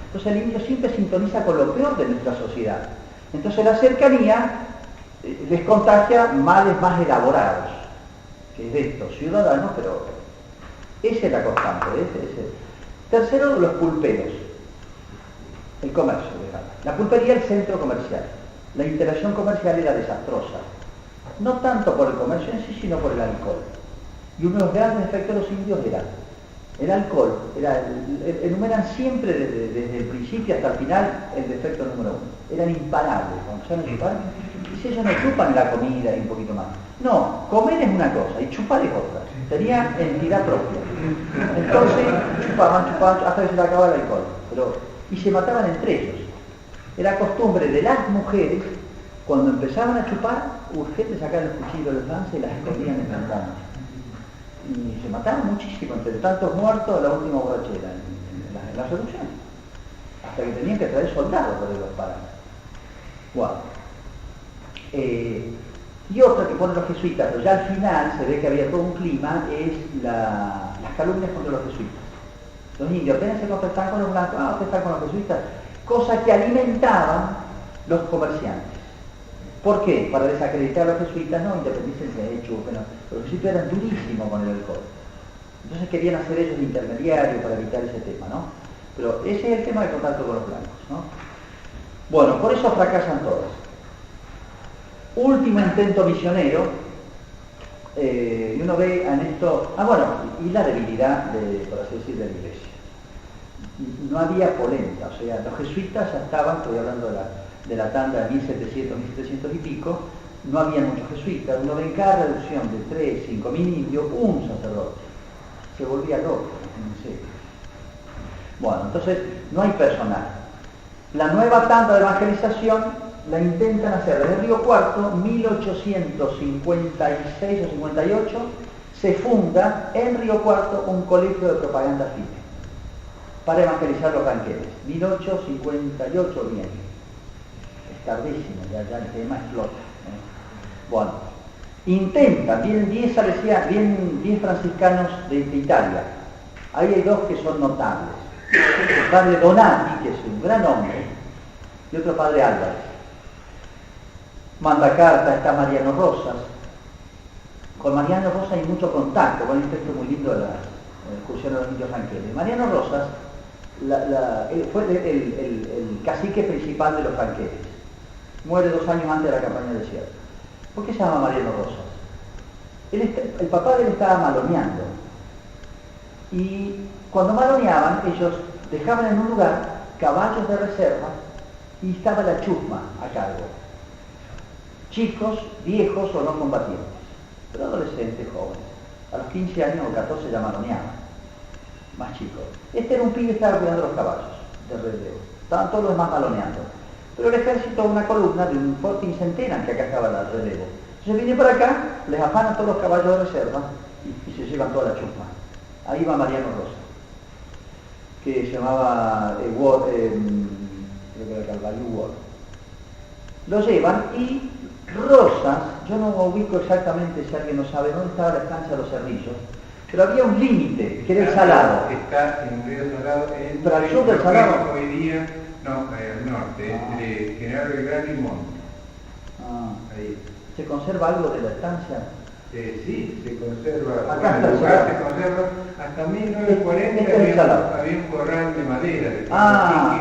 Entonces el indio siempre sintoniza con lo peor de nuestra sociedad. Entonces la cercanía les contagia males más elaborados, que es de estos ciudadanos, pero esa es la constante. Tercero, los pulperos, el comercio. La pulpería, el centro comercial. La interacción comercial era desastrosa, no tanto por el comercio en sí, sino por el alcohol. Y uno de los grandes efectos de los indios era el alcohol. Enumeran siempre desde el principio hasta el final el defecto número 1. Eran imparables. Cuando se van a chupar, y si ellos no chupan la comida y un poquito más. No, comer es una cosa y chupar es otra. Tenía entidad propia. Entonces chupaban hasta que se le acababa el alcohol. Y se mataban entre ellos. Era costumbre de las mujeres, cuando empezaban a chupar, urgente sacar el cuchillo de panza y las escondían en ventanas. Y se mataron muchísimo, entre tantos muertos, la última borrachera, en la revolución. Hasta que tenían que traer soldados para que los pararan. Wow. Y otra que ponen los jesuitas, pero ya al final se ve que había todo un clima, es las calumnias contra los jesuitas. Los indios apenas se confesaban con los blancos, ustedes están con los jesuitas, cosa que alimentaban los comerciantes. ¿Por qué? Para desacreditar a los jesuitas, no, independícense, chupen, los jesuitas eran durísimos con el alcohol. Entonces querían hacer ellos de intermediario para evitar ese tema, ¿no? Pero ese es el tema de contacto con los blancos, ¿no? Bueno, por eso fracasan todas. Último intento misionero, y uno ve en esto, y la debilidad, por así decir, de la iglesia. No había polenta, o sea, los jesuitas ya estaban, estoy hablando de la tanda de 1700, 1700 y pico, no había muchos jesuitas, uno ve en cada reducción de 3, 5 mil indios, un sacerdote. Se volvía loco, en serio. Bueno, entonces no hay personal. La nueva tanda de evangelización la intentan hacer desde Río Cuarto, 1856 o 58, se funda en Río Cuarto un colegio de propaganda firme para evangelizar los ranqueles. 1858 bien. Es tardísimo, ya el tema explota. Bueno, intentan, vienen 10 franciscanos de Italia. Ahí hay 2 que son notables. El padre Donati, que es un gran hombre, y otro padre Álvarez. Manda carta, está Mariano Rosas. Con Mariano Rosas hay mucho contacto, con un texto muy lindo de la excursión de los indios ranqueles. Mariano Rosas fue el cacique principal de los ranqueles. Muere 2 años antes de la campaña del desierto. ¿Por qué se llama Mariano Rosas? El papá de él estaba maloneando. Y cuando maloneaban, ellos dejaban en un lugar caballos de reserva y estaba la chusma a cargo. Chicos, viejos o no combatientes, pero adolescentes, jóvenes. A los 15 años o 14 ya maloneaban, más chicos. Este era un pibe que estaba cuidando los caballos de relevo. Estaban todos los demás maloneando. Pero el ejército, una columna de un fortín, se enteran que acá estaba el relevo. Entonces viene para acá, les afanan todos los caballos de reserva y se llevan toda la chusma. Ahí va Mariano Rosa, que se llamaba creo que era Calvario Ward. Lo llevan y Rosas, yo no ubico exactamente, si alguien no sabe dónde estaba la estancia de los Cerrillos, pero había un límite, que era el Salado. Está en Río Salado, pero al sur del Salado. Hoy día, no, al norte, entre General Belgrano y Monte. Ahí. ¿Se conserva algo de la estancia? Sí, se conserva. Acá está el el lugar Salado. se conserva. Hasta 1940 había un corral de madera.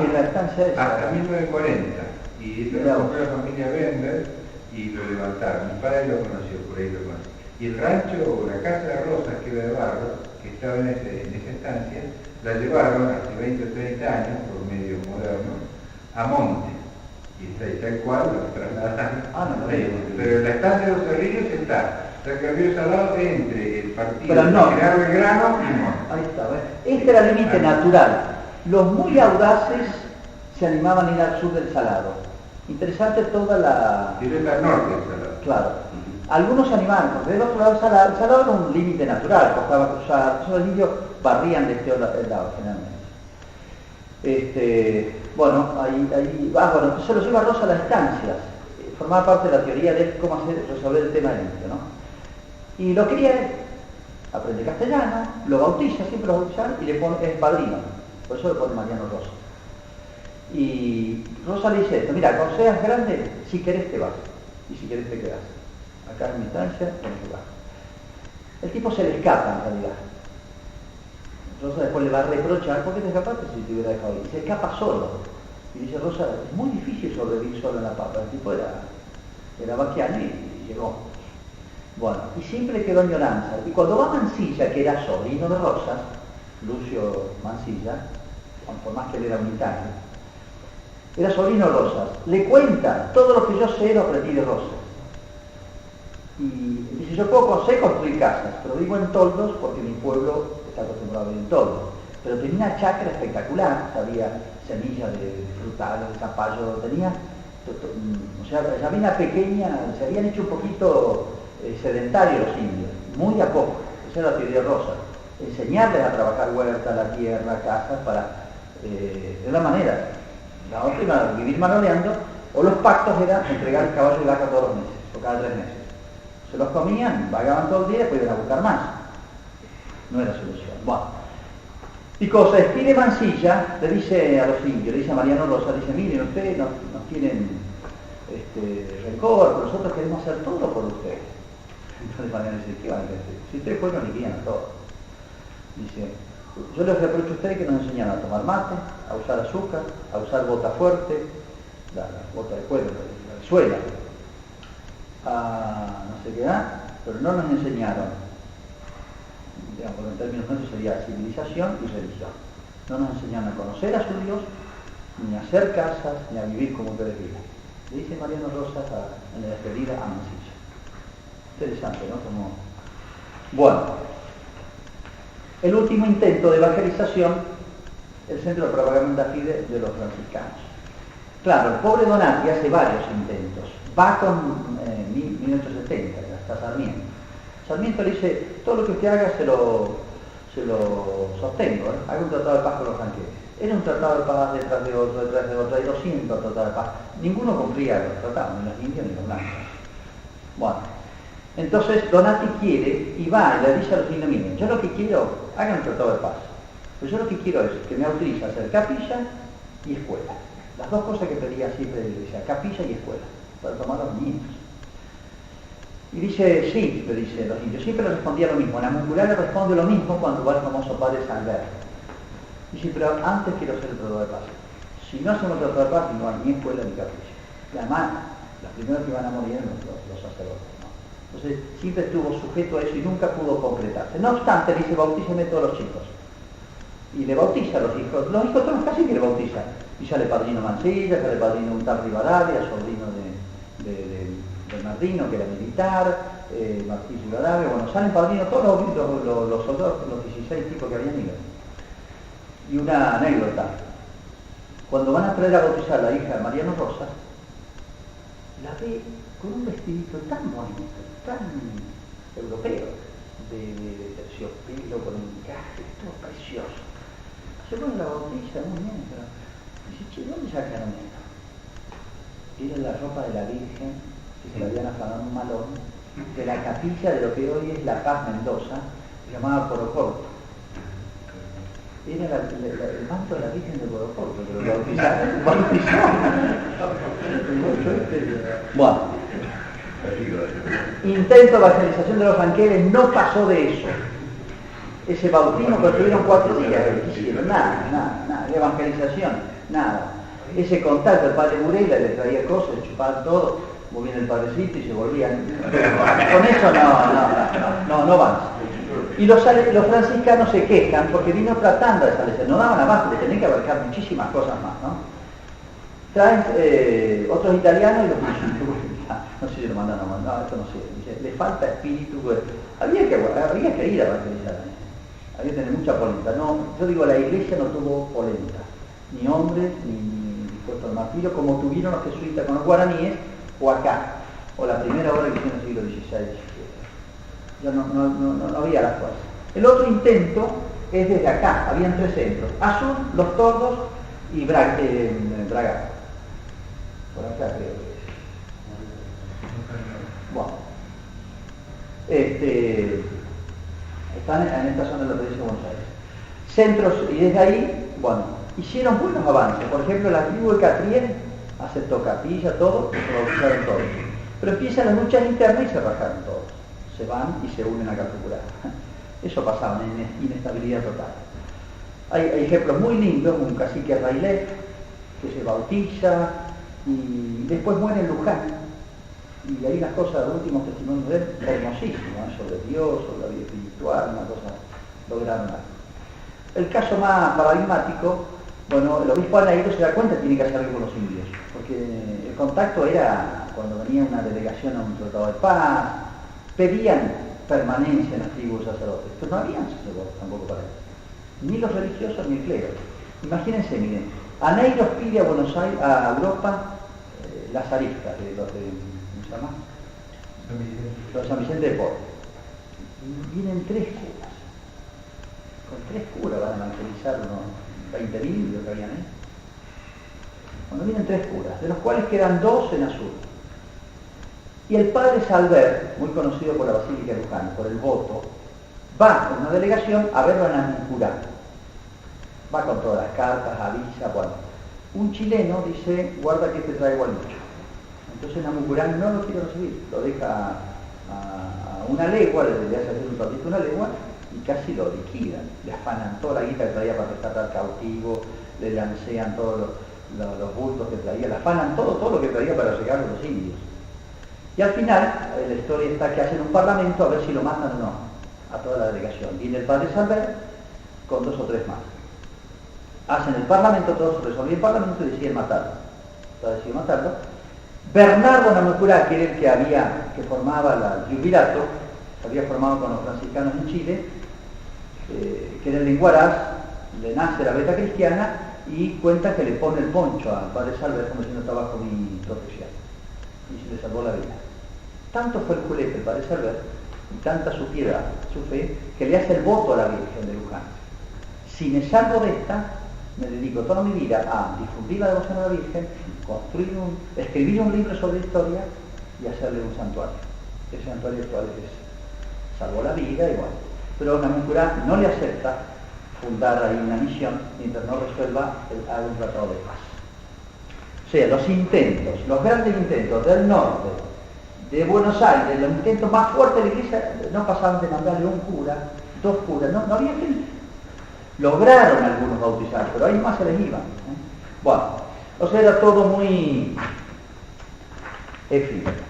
En la estancia esa. Hasta 1940. Y eso lo compró la familia Bender y lo levantaron. Mi padre lo conoció, por ahí lo conoció. Y el rancho, o la casa de Rosas, que era de barro, que estaba en esa estancia, la llevaron hace 20 o 30 años, por medio moderno, a Monte. Y está ahí tal cual, lo trasladaron. Pero la estancia de los Cerrillos está. Está que el Río Salado entre el partido de General Belgrano y Monte. Ahí está, ¿ves? Este era el límite natural. Los muy audaces se animaban a ir al sur del Salado. Interesante toda la... Y está al norte del Salado. Claro. Algunos se animaban, porque del otro lado del Salado, el Salado era un límite natural, costaba cruzar, entonces los indios barrían de este lado generalmente. Bueno, entonces lo lleva Rosa a las estancias, formaba parte de la teoría de cómo resolver el tema del indio, ¿no? Y lo cría él, aprende castellano, lo bautiza, siempre lo bautizan, y le pone, es padrino, por eso le pone Mariano Rosa. Y Rosa le dice esto: mira, cuando seas grande, si querés te vas, y si querés te quedás. Acá en mi estancia, en el lugar. El tipo se le escapa en realidad. Rosa después le va a reprochar: ¿por qué te escapaste si te hubiera dejado ir? Y se escapa solo. Y dice Rosa: es muy difícil sobrevivir solo en la pampa. El tipo era vaquiano y llegó. Bueno, y siempre quedó en Lloranza. Y cuando va Mansilla, que era sobrino de Rosas, Lucio Mansilla, por más que él era unitario, era sobrino de Rosas, le cuenta: todo lo que yo sé lo aprendí de Rosas. Y dice: yo sé construir casas, pero vivo en toldos porque mi pueblo está acostumbrado a vivir en toldos. Pero tenía una chacra espectacular, había semillas de frutales, de zapallo, tenía, o sea, la mina pequeña, se habían hecho un poquito sedentarios los indios, muy a poco. Esa era la teoría de Rosa, enseñarles a trabajar huerta, la tierra, casas, de la manera. La otra iba a vivir manoleando, o los pactos era entregar el caballo y vaca todos los meses, o cada 3 meses. Se los comían, vagaban todo el día y después iban a buscar más. No era solución. Bueno. Y cuando se despide Mansilla, le dice a los indios, le dice a Mariano Rosa, dice: miren, ustedes nos tienen rencor, pero nosotros queremos hacer todo por ustedes. Entonces Mariano dice: ¿qué van a hacer? Si ustedes fueron, nos liquidan a todos. Dice: yo les reprocho a ustedes que nos enseñan a tomar mate, a usar azúcar, a usar bota fuerte, la bota de cuero, la suela, a no sé qué más, pero no nos enseñaron, digamos, en términos nuestros sería civilización y religión. No nos enseñaron a conocer a su Dios, ni a hacer casas, ni a vivir como ustedes viven. Le dice Mariano Rosas en la despedida a Mansilla. Interesante, ¿no? Bueno, el último intento de evangelización, el centro de propaganda fide de los franciscanos. Claro, el pobre Donati hace varios intentos. Va con 1870, hasta Sarmiento. Sarmiento le dice: todo lo que usted haga se lo sostengo, haga un tratado de paz con los franqueses. Era un tratado de paz detrás de otro, hay 200 tratados de paz. Ninguno cumplía los tratados, ni los indios ni los blancos. Bueno, entonces Donati quiere y va y le dice a los indios: miren, yo lo que quiero, hagan un tratado de paz, pero yo lo que quiero es que me autorice a hacer capilla y escuela. Las dos cosas que pedía siempre la iglesia: capilla y escuela, para tomar a los niños. Y dice: sí, le dice los indios. Siempre le respondía lo mismo. La Mungular le responde lo mismo cuando va el famoso padre Salver. Dice: pero antes quiero hacer el tratado de paz. Si no hacemos el tratado de paz, no hay ni escuela ni capilla. Y además, los primeros que van a morir eran los sacerdotes, ¿no? Entonces, siempre estuvo sujeto a eso y nunca pudo concretarse. No obstante, dice: bautíceme todos los chicos. y le bautiza a los hijos todos casi que le bautizan, y sale padrino Mancilla, sale padrino un tal Rivadavia, sobrino de Martino, que era militar, Martí Rivadavia, bueno, salen padrinos todos los soldados, los 16 tipos que habían ido. Y una anécdota, cuando van a traer a bautizar a la hija de Mariano Rosas, la ve con un vestidito tan bonito, tan europeo, de terciopelo, con un encaje, todo precioso. Se pone la bautiza, muy bien, pero dice, che, ¿dónde sacaron esto? Era la ropa de la Virgen, que se la habían afanado un malón, de la capilla de lo que hoy es La Paz, Mendoza, llamada Porocorto. Era el manto de la Virgen de Porocorto, que lo bautizó. Bueno, intento de evangelización de los Ranqueles, no pasó de eso. Ese bautismo que estuvieron 4 días, hicieron nada, de evangelización, nada. Ese contacto, el padre Burela le traía cosas, chupaban todo, muy bien el padrecito y se volvían. Con eso no van. Y los franciscanos se quejan porque vino otra tanda de establecer, no daban abasto, le tenían que abarcar muchísimas cosas más, ¿no? Traen otros italianos y los no sé si lo mandan o no, esto no sé, dice, le falta espíritu, pues, habría que ir a evangelizar, había que tener mucha polenta. No, yo digo, la iglesia no tuvo polenta, ni hombres, ni dispuesto al martirio, como tuvieron los jesuitas con los guaraníes, o acá, o la primera obra que hicieron en el siglo XVI. Ya no había la fuerza. El otro intento es desde acá, habían 3 centros, Azul, Los Tordos y Braga. Por acá creo que es. Bueno, están en esta zona de la provincia de Buenos Aires. Centros, y desde ahí, bueno, hicieron buenos avances. Por ejemplo, la tribu de Catriel aceptó capilla, todo, se bautizaron todos. Pero empiezan las luchas internas y se rajaron todos. Se van y se unen a Calfucurá. Eso pasaba, en inestabilidad total. Hay ejemplos muy lindos, un cacique Railet que se bautiza y después muere en Luján. Y ahí las cosas, los últimos testimonios de él, hermosísimas, sobre Dios, sobre la vida espiritual, una cosa lograron algo. El caso más paradigmático, bueno, el obispo Aneiro se da cuenta que tiene que hacer algo con los indios, porque el contacto era cuando venía una delegación a un tratado de paz, pedían permanencia en las tribus sacerdotes, pero no habían sacerdotes tampoco para ellos, ni los religiosos ni el clero. Imagínense, miren, Aneiro pide a Buenos Aires, a Europa, las aristas de los de, ¿cómo se llama? Los de San Vicente de Paul. Vienen 3 curas. Con 3 curas van a evangelizar unos 20.000 lo que habían ahí. Cuando vienen 3 curas, de los cuales quedan 2 en Azul. Y el padre Salver, muy conocido por la Basílica de Luján, por el voto, va con una delegación a verlo en Namuncurá. Va con todas las cartas, avisa, bueno. Un chileno dice, guarda que te traigo al bicho. Entonces Namuncurá no lo quiere recibir, lo deja a una legua, le hace hacer un ratito una legua, y casi lo liquidan. Le afanan toda la guita que traía para rescatar cautivo, le lancean todos los bultos que traía, le afanan todo lo que traía para llegar a los indios. Y al final, la historia está que hacen un parlamento a ver si lo matan o no, a toda la delegación. Viene el padre Salver con 2 o 3 más. Hacen el parlamento, todos resolvían el parlamento y deciden matarlo. Entonces deciden matarlo. Bernardo Namuncurá, que era el que formaba el triunvirato, se había formado con los franciscanos en Chile, que era el Lenguaraz, le nace la beta cristiana y cuenta que le pone el poncho al padre Salver como diciendo estaba bajo mi protección. Y se le salvó la vida. Tanto fue el culete el padre Salver, y tanta su piedad, su fe, que le hace el voto a la Virgen de Luján. Si me salvo de esta, me dedico toda mi vida a difundir la devoción a la Virgen, escribir un libro sobre historia y hacerle un santuario. Ese santuario actual salvó la vida y bueno. Pero Namuncurá no le acepta fundar ahí una misión mientras no resuelva un tratado de paz. O sea, los grandes intentos del norte, de Buenos Aires, los intentos más fuertes de la iglesia, no pasaban de mandarle un cura, 2 curas, no había gente. Lograron algunos bautizar, pero ahí más se les iban. Bueno, o sea, era todo muy efímero.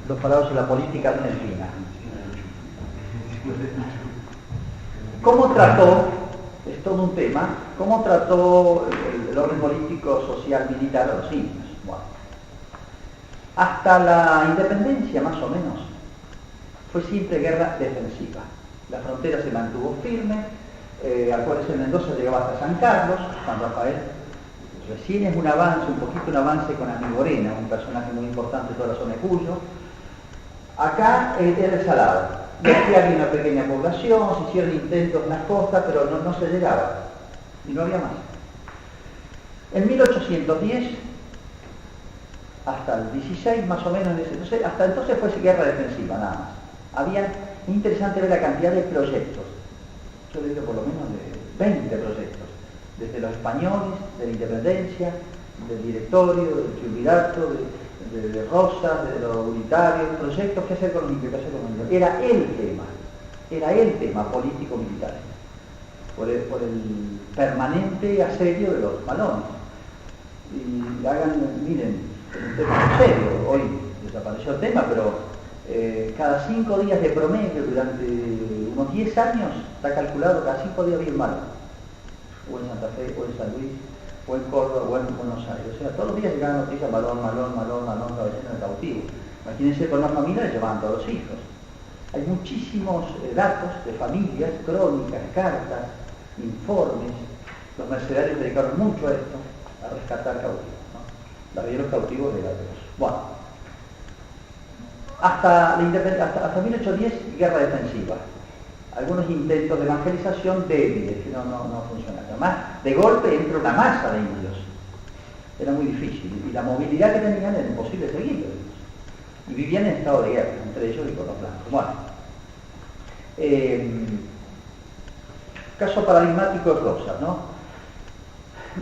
Los parados en la política argentina. ¿Cómo trató, es todo un tema, cómo trató el orden político, social, militar a los indios? Bueno, hasta la independencia, más o menos, fue siempre guerra defensiva. La frontera se mantuvo firme, acuérdense, Mendoza llegaba hasta San Carlos, San Rafael. Recién es un avance, un poquito un avance con Amigorena, un personaje muy importante de toda la zona de Cuyo. Acá era el Salado. Y aquí había una pequeña población, se hicieron intentos en las costas, pero no se llegaba. Y no había más. En 1810, hasta el 16 más o menos, hasta entonces fue guerra defensiva nada más. Es interesante ver la cantidad de proyectos. Yo le digo por lo menos de 20 proyectos. Desde los españoles, de la independencia, del directorio, del triunvirato, de Rosas, de los unitarios, proyectos, qué hacer con los indios, qué hacer con los indios. Era el tema político-militar, por el permanente asedio de los malones. Y miren, es un tema muy serio, hoy desapareció el tema, pero cada 5 días de promedio durante unos 10 años, está calculado, cada 5 días había un malón. O en Santa Fe, o en San Luis, o en Córdoba, o en Buenos Aires. O sea, todos los días llegaban noticias, malón, caballero de cautivo. Imagínense, con una familia le llevaban todos los hijos. Hay muchísimos datos de familias, crónicas, cartas, informes. Los mercenarios dedicaron mucho a esto, a rescatar cautivos, ¿no? La vida de los cautivos era de los. Bueno, hasta 1810, guerra defensiva. Algunos intentos de evangelización débiles, que no funcionaron. Además, de golpe entra una masa de indios. Era muy difícil. Y la movilidad que tenían era imposible seguirlos. Y vivían en estado de guerra, entre ellos y con los blancos. Bueno, caso paradigmático es Rosas, ¿no?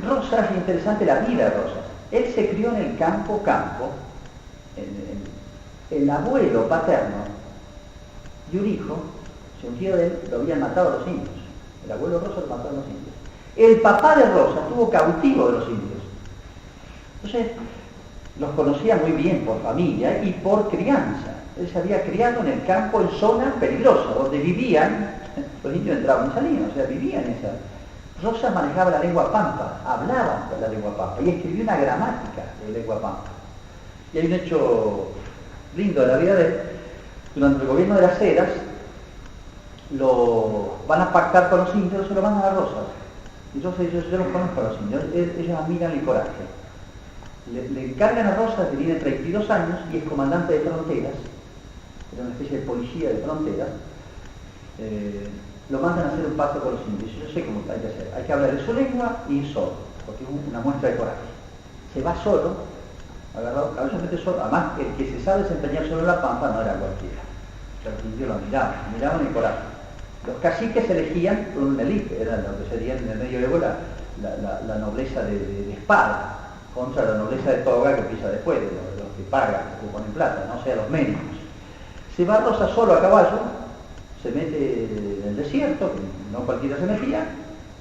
Rosas, es interesante la vida de Rosas. Él se crió en el campo. El abuelo paterno y un hijo, si un tío de él, lo habían matado a los indios. El abuelo Rosas lo mató a los indios. El papá de Rosas estuvo cautivo de los indios. Entonces, los conocía muy bien por familia y por crianza. Él se había criado en el campo en zonas peligrosas, donde vivían, los indios entraban y salían, o sea, vivían en esa. Rosas manejaba la lengua pampa, hablaba la lengua pampa y escribió una gramática de lengua pampa. Y hay un hecho lindo de la vida de él. Durante el gobierno de las Heras, lo van a pactar con los indios, se lo van a dar Rosas. Y Rosas dice, yo los conozco a los indios, ellos admiran el coraje. Le encargan a Rosas, que tiene 32 años y es comandante de fronteras, era una especie de policía de fronteras, lo mandan a hacer un pacto con los indios. Yo sé cómo hay que hacer, hay que hablar en su lengua y ir solo, porque es una muestra de coraje. Se va solo, agarrado, cabezamente solo, además el que se sabe desempeñar solo en la pampa no era cualquiera. Los indios lo miraban el coraje. Los caciques se elegían por una élite, era lo que sería en el medioevo la nobleza de espada, contra la nobleza de toga que empieza después, de los que pagan, que ponen plata, no sea los médicos. Se va Rosas solo a caballo, se mete en el desierto, que no cualquiera se metía,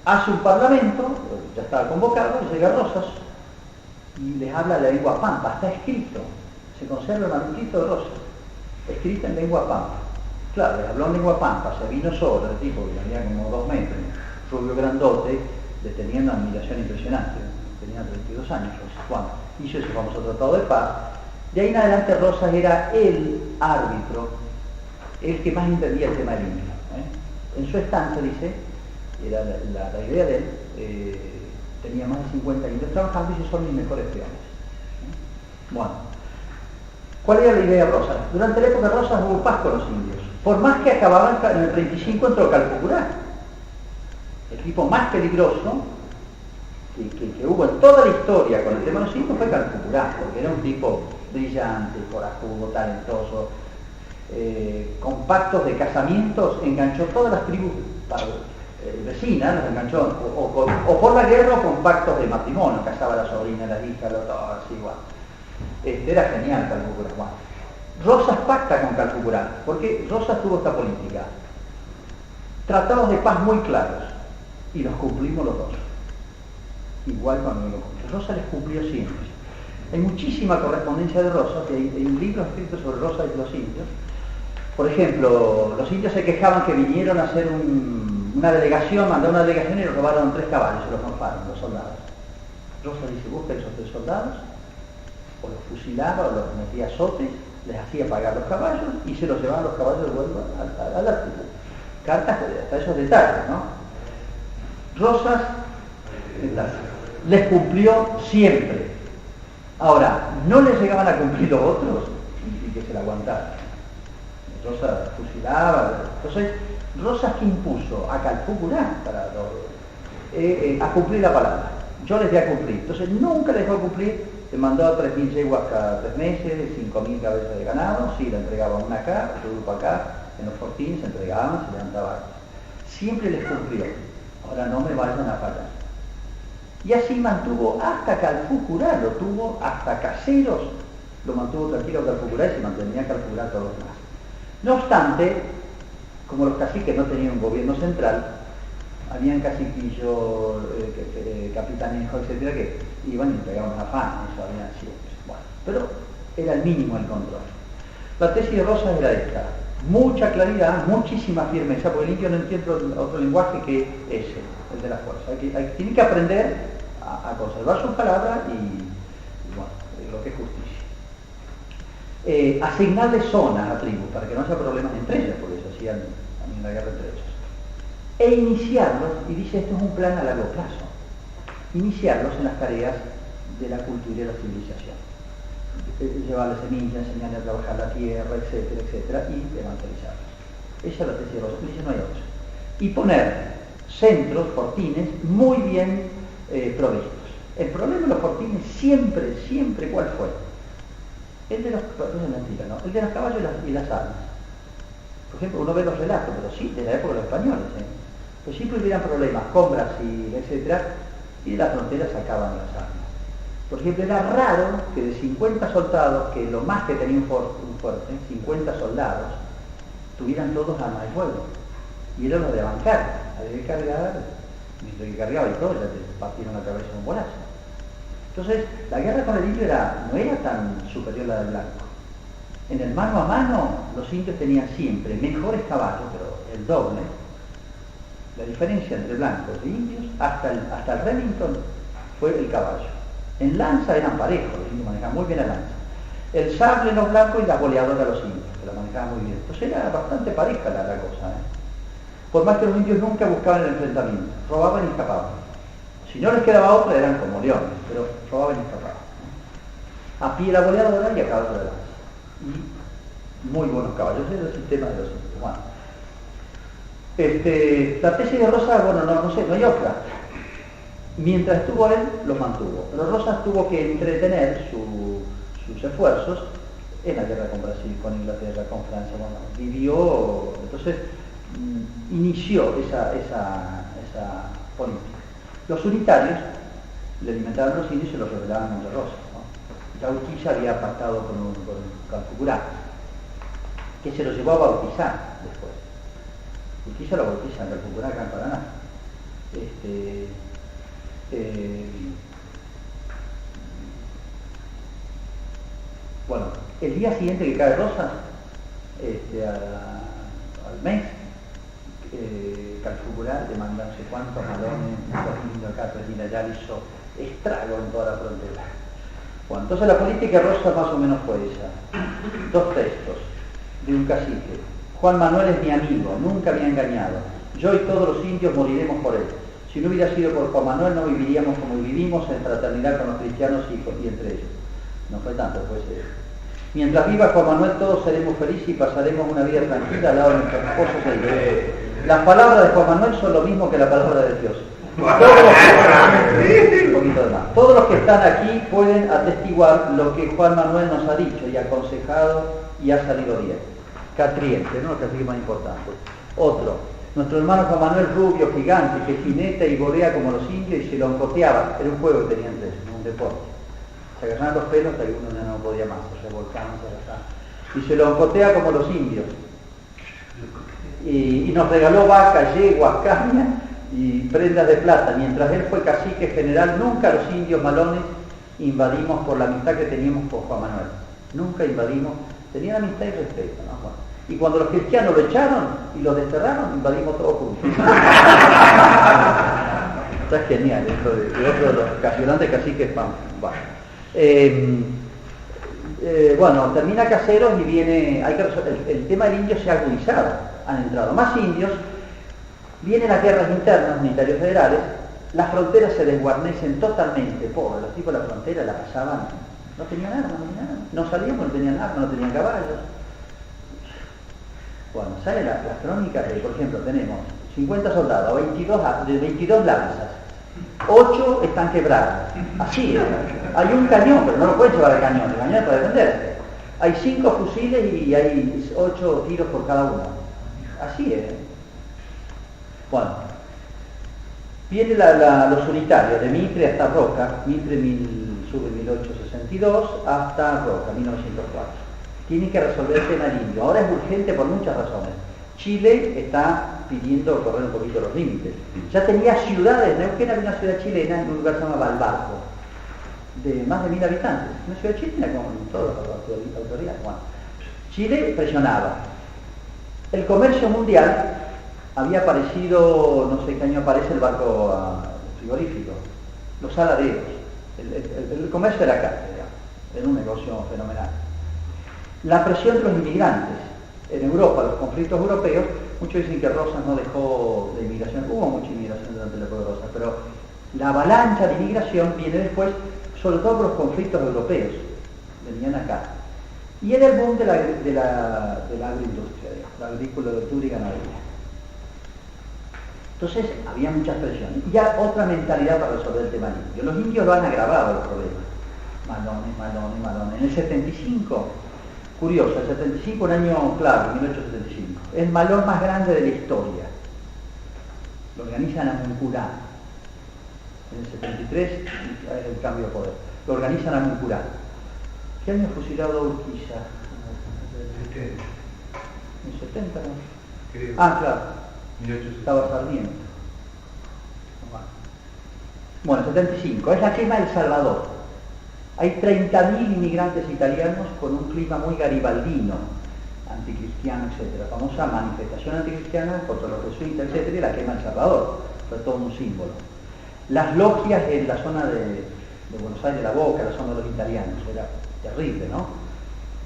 hace un parlamento, ya estaba convocado, llega Rosas y les habla la lengua pampa, está escrito, se conserva el manuscrito de Rosas, escrito en lengua pampa. Claro, le habló en lengua pampa, se vino solo, el tipo que medía como 2 metros, rubio grandote, le tenía una admiración impresionante, tenía 32 años Rosas. Bueno, hizo ese famoso tratado de paz. De ahí en adelante Rosas era el árbitro, el que más entendía el tema del indio. En su estancia, dice, era la idea de él, tenía más de 50 indios trabajando y esos son mis mejores peones. Bueno, ¿cuál era la idea de Rosas? Durante la época de Rosas hubo paz con los indios. Por más que acababan en el 35 entró Calfucurá, el tipo más peligroso que hubo en toda la historia con el tema de los indios fue Calfucurá, porque era un tipo brillante, corajudo, talentoso, con pactos de casamientos enganchó todas las tribus vecinas, los enganchó o por la guerra o con pactos de matrimonio, casaba a la sobrina, la hija, todo así igual. Era genial Calfucurá. Bueno, Rosas pacta con Calfucurá, porque Rosas tuvo esta política. Tratados de paz muy claros, y los cumplimos los dos. Igual cuando lo cumplió. Rosas les cumplió siempre. Hay muchísima correspondencia de Rosas, hay un libro escrito sobre Rosas y los indios, Por ejemplo, los indios se quejaban que vinieron a hacer una delegación, mandaron una delegación y los robaron 3 caballos y los morfaron, los soldados. Rosa dice, busca esos 3 soldados, o los fusilaba, o los metía a azotes, les hacía pagar los caballos y se los llevaban los caballos de vuelta a la tribu. Cartas hasta esos detalles, ¿no? Rosas les cumplió siempre. Ahora, no les llegaban a cumplir los otros y que se la aguantaran. Rosas fusilaba. Entonces, Rosas que impuso a Calfucurá a cumplir la palabra. Yo les di a cumplir. Entonces, nunca les dejó cumplir. Le mandó a 3.000 yeguas cada 3 meses, 5.000 cabezas de ganado. Sí, le entregaban una acá, otro grupo acá. En los fortines se entregaban, se levantaban. Siempre les cumplió. Ahora no me vayan a fallar. Y así mantuvo hasta Calfucurá, lo tuvo hasta Caseros, lo mantuvo tranquilo Calfucurá y se mantenía Calfucurá todos los demás. No obstante, como los caciques no tenían un gobierno central, habían caciquillos, capitanejos, etcétera, que iban y entregaban afán, eso había siempre. Bueno, pero era el mínimo el control. La tesis de Rosas era esta: mucha claridad, muchísima firmeza, porque el indio no entiende otro lenguaje que ese, el de la fuerza. Tiene que aprender a conservar sus palabras y bueno, lo que es justicia. Asignarle zonas a tribus para que no haya problemas entre ellas, porque se hacían también la guerra entre ellos. E iniciarlos, y dice esto es un plan a largo plazo, iniciarlos en las tareas de la cultura y de la civilización. Llevarles semillas, enseñarles a trabajar la tierra, etcétera, etcétera, y evangelizarlos. Esa es la tesis de Rosas, dice no hay otra. Y poner centros, fortines, muy bien provistos. El problema de los fortines siempre, ¿cuál fue? El de los, no es mentira, ¿no? El de los caballos y las armas. Por ejemplo, uno ve los relatos, pero sí, de la época de los españoles, pues siempre hubieran problemas con Brasil, etcétera, y de las fronteras sacaban las armas. Por ejemplo, era raro que de 50 soldados, que lo más que tenía un fuerte, 50 soldados, tuvieran todos armas de fuego. Y era lo de bancar, había que cargar, mientras que cargaba y todo, ya te partieron la cabeza un bolazo. Entonces, la guerra con el indio no era tan superior a la del blanco. En el mano a mano, los indios tenían siempre mejores caballos, pero el doble. La diferencia entre blancos e indios, hasta el Remington, fue el caballo. En lanza eran parejos, los indios manejaban muy bien la lanza. El sable los blancos y la boleadora los indios, que la manejaban muy bien. Entonces era bastante pareja la cosa. Por más que los indios nunca buscaban el enfrentamiento, robaban y escapaban. Si no les quedaba otra, eran como leones, pero robaban y escapaban. A pie la boleadora y a caballo de lanza. Y muy buenos caballos, ese es el sistema de los indios. Bueno. La tesis de Rosas, bueno, no sé, no hay otra. Mientras estuvo él, los mantuvo. Pero Rosas tuvo que entretener sus esfuerzos en la guerra con Brasil, con Inglaterra, con Francia. Bueno, vivió, entonces inició esa política. Los unitarios le alimentaban a los indios y se los rebelaban contra Rosas. Ya Urquiza había pactado con Calfucurá, que se lo llevó a bautizar después. Urquiza lo bautiza en Calfucurá, acá en Paraná. Bueno, el día siguiente que cae Rosas, al mes, Calfucurá le manda no sé cuántos malones, muchos indios acá, 3.000 allá, le hizo estrago en toda la frontera. Bueno, entonces la política de Rosas más o menos fue esa. 2 textos de un cacique. Juan Manuel es mi amigo, nunca me ha engañado. Yo y todos los indios moriremos por él. Si no hubiera sido por Juan Manuel, no viviríamos como vivimos, en fraternidad con los cristianos y entre ellos. No fue tanto, pues. Mientras viva Juan Manuel, todos seremos felices y pasaremos una vida tranquila al lado de nuestros esposos e hijos. Las palabras de Juan Manuel son lo mismo que la palabra de Dios. Todos los que están aquí pueden atestiguar lo que Juan Manuel nos ha dicho y aconsejado y ha salido bien. Catriente, ¿no? El cacique más importante. Otro, nuestro hermano Juan Manuel rubio, gigante, que jineta y volea como los indios y se lo encoteaba. Era un juego que tenían entre ellos, un deporte. Se agarraban los pelos hasta que uno ya no podía más, se revolcaban, se agarraban. Y se lo encotea como los indios. Y nos regaló vacas, yeguas, caña y prendas de plata. Mientras él fue cacique general, nunca los indios malones invadimos por la amistad que teníamos con Juan Manuel. Nunca invadimos, tenían amistad y respeto, ¿no? Bueno, Y cuando los cristianos lo echaron y lo desterraron, invadimos todos juntos. Está genial esto de otro de los cacionantes caciques. Bueno, termina Caseros y viene, el tema del indio se ha agudizado, han entrado más indios, vienen las guerras internas, unitarios federales, las fronteras se desguarnecen totalmente, pobres, los tipos de la frontera la pasaban, no tenían armas, no salían porque no tenían armas, no tenían caballos. Bueno, sale la crónica de, por ejemplo, tenemos 50 soldados, 22 lanzas, 8 están quebradas, así es. Hay un cañón, pero no lo pueden llevar el cañón es para defenderse. Hay 5 fusiles y hay 8 tiros por cada uno, así es. Bueno, viene los unitarios, de Mitre hasta Roca, Mitre sube 1862 hasta Roca, 1904. Tienen que resolver el tema del indio. Ahora es urgente por muchas razones. Chile está pidiendo correr un poquito los límites. Ya tenía ciudades, Neuquén había una ciudad chilena en un lugar que se llama Valbarco, de más de 1000 habitantes. Una ciudad chilena con todas las autoridades. Bueno, Chile presionaba. El comercio mundial había aparecido, no sé qué año aparece el barco frigorífico, los saladeros. El comercio era acá, era un negocio fenomenal. La presión de los inmigrantes en Europa, los conflictos europeos, muchos dicen que Rosas no dejó de inmigración, hubo mucha inmigración durante la época de Rosas, pero la avalancha de inmigración viene después, sobre todo por los conflictos europeos, venían acá. Y era el boom de la agroindustria, la agricultura y ganadería. Entonces había muchas presiones. Y ya otra mentalidad para resolver el tema indio. Los indios lo han agravado el problema. Malones. En el 75, curioso, el 75, un año clave, 1875, el malón más grande de la historia. Lo organizan a Muncurá. En el 73, el cambio de poder. Lo organizan a Muncurá. ¿Qué año fusilado Urquiza? En el 70, ¿no? Creo. Ah, claro. 1860. Estaba Sarmiento. Bueno, 75, es la quema del Salvador. Hay 30.000 inmigrantes italianos con un clima muy garibaldino, anticristiano, etc. Famosa manifestación anticristiana contra los jesuitas, etc. Y la quema del Salvador. Fue todo un símbolo. Las logias en la zona de Buenos Aires, la Boca, la zona de los italianos, era terrible, ¿no?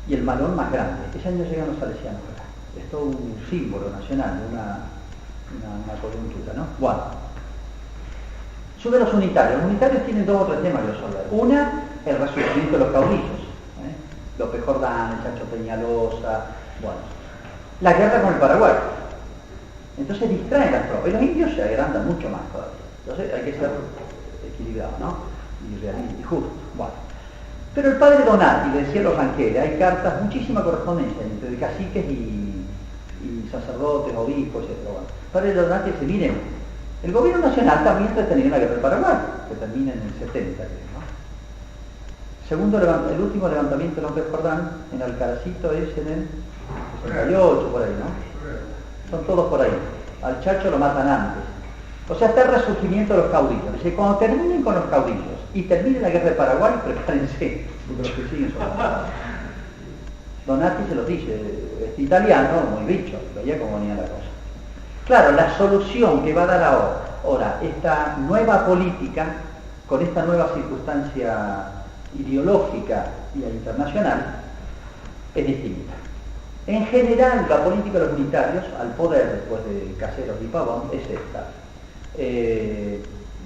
Y el malón más grande. Ese año llegan los salesianos acá. Es todo un símbolo nacional, una coyuntura, ¿no? Bueno, suben los unitarios. Los unitarios tienen 2 o 3 temas que resolver. Una, el resurgimiento de los caudillos, López Jordán, el Chacho Peñalosa, bueno, la guerra con el Paraguay. Entonces distraen las tropas. Y los indios se agrandan mucho más todavía. Entonces hay que ser equilibrado, ¿no? Y realista y justo. Bueno. Pero el padre Donati, le decía a los Anqueles, hay cartas, muchísima correspondencia entre caciques y sacerdotes, obispos, etc. Bueno, el padre Donati dice, miren, el gobierno nacional también está teniendo una guerra del Paraguay, que termina en el 70, creo, ¿no? Segundo, el último levantamiento de López Jordán, en Alcaracito, es en el 68, por ahí, ¿no? Son todos por ahí. Al Chacho lo matan antes. O sea, está el resurgimiento de los caudillos. Dice, cuando terminen con los caudillos y termine la guerra de Paraguay, prepárense, porque los que siguen son los caudillos. Donati se los dice, este italiano, muy bicho, veía cómo venía la cosa. Claro, la solución que va a dar ahora esta nueva política, con esta nueva circunstancia ideológica y internacional, es distinta. En general, la política de los unitarios, al poder después de Caseros y Pavón, es esta.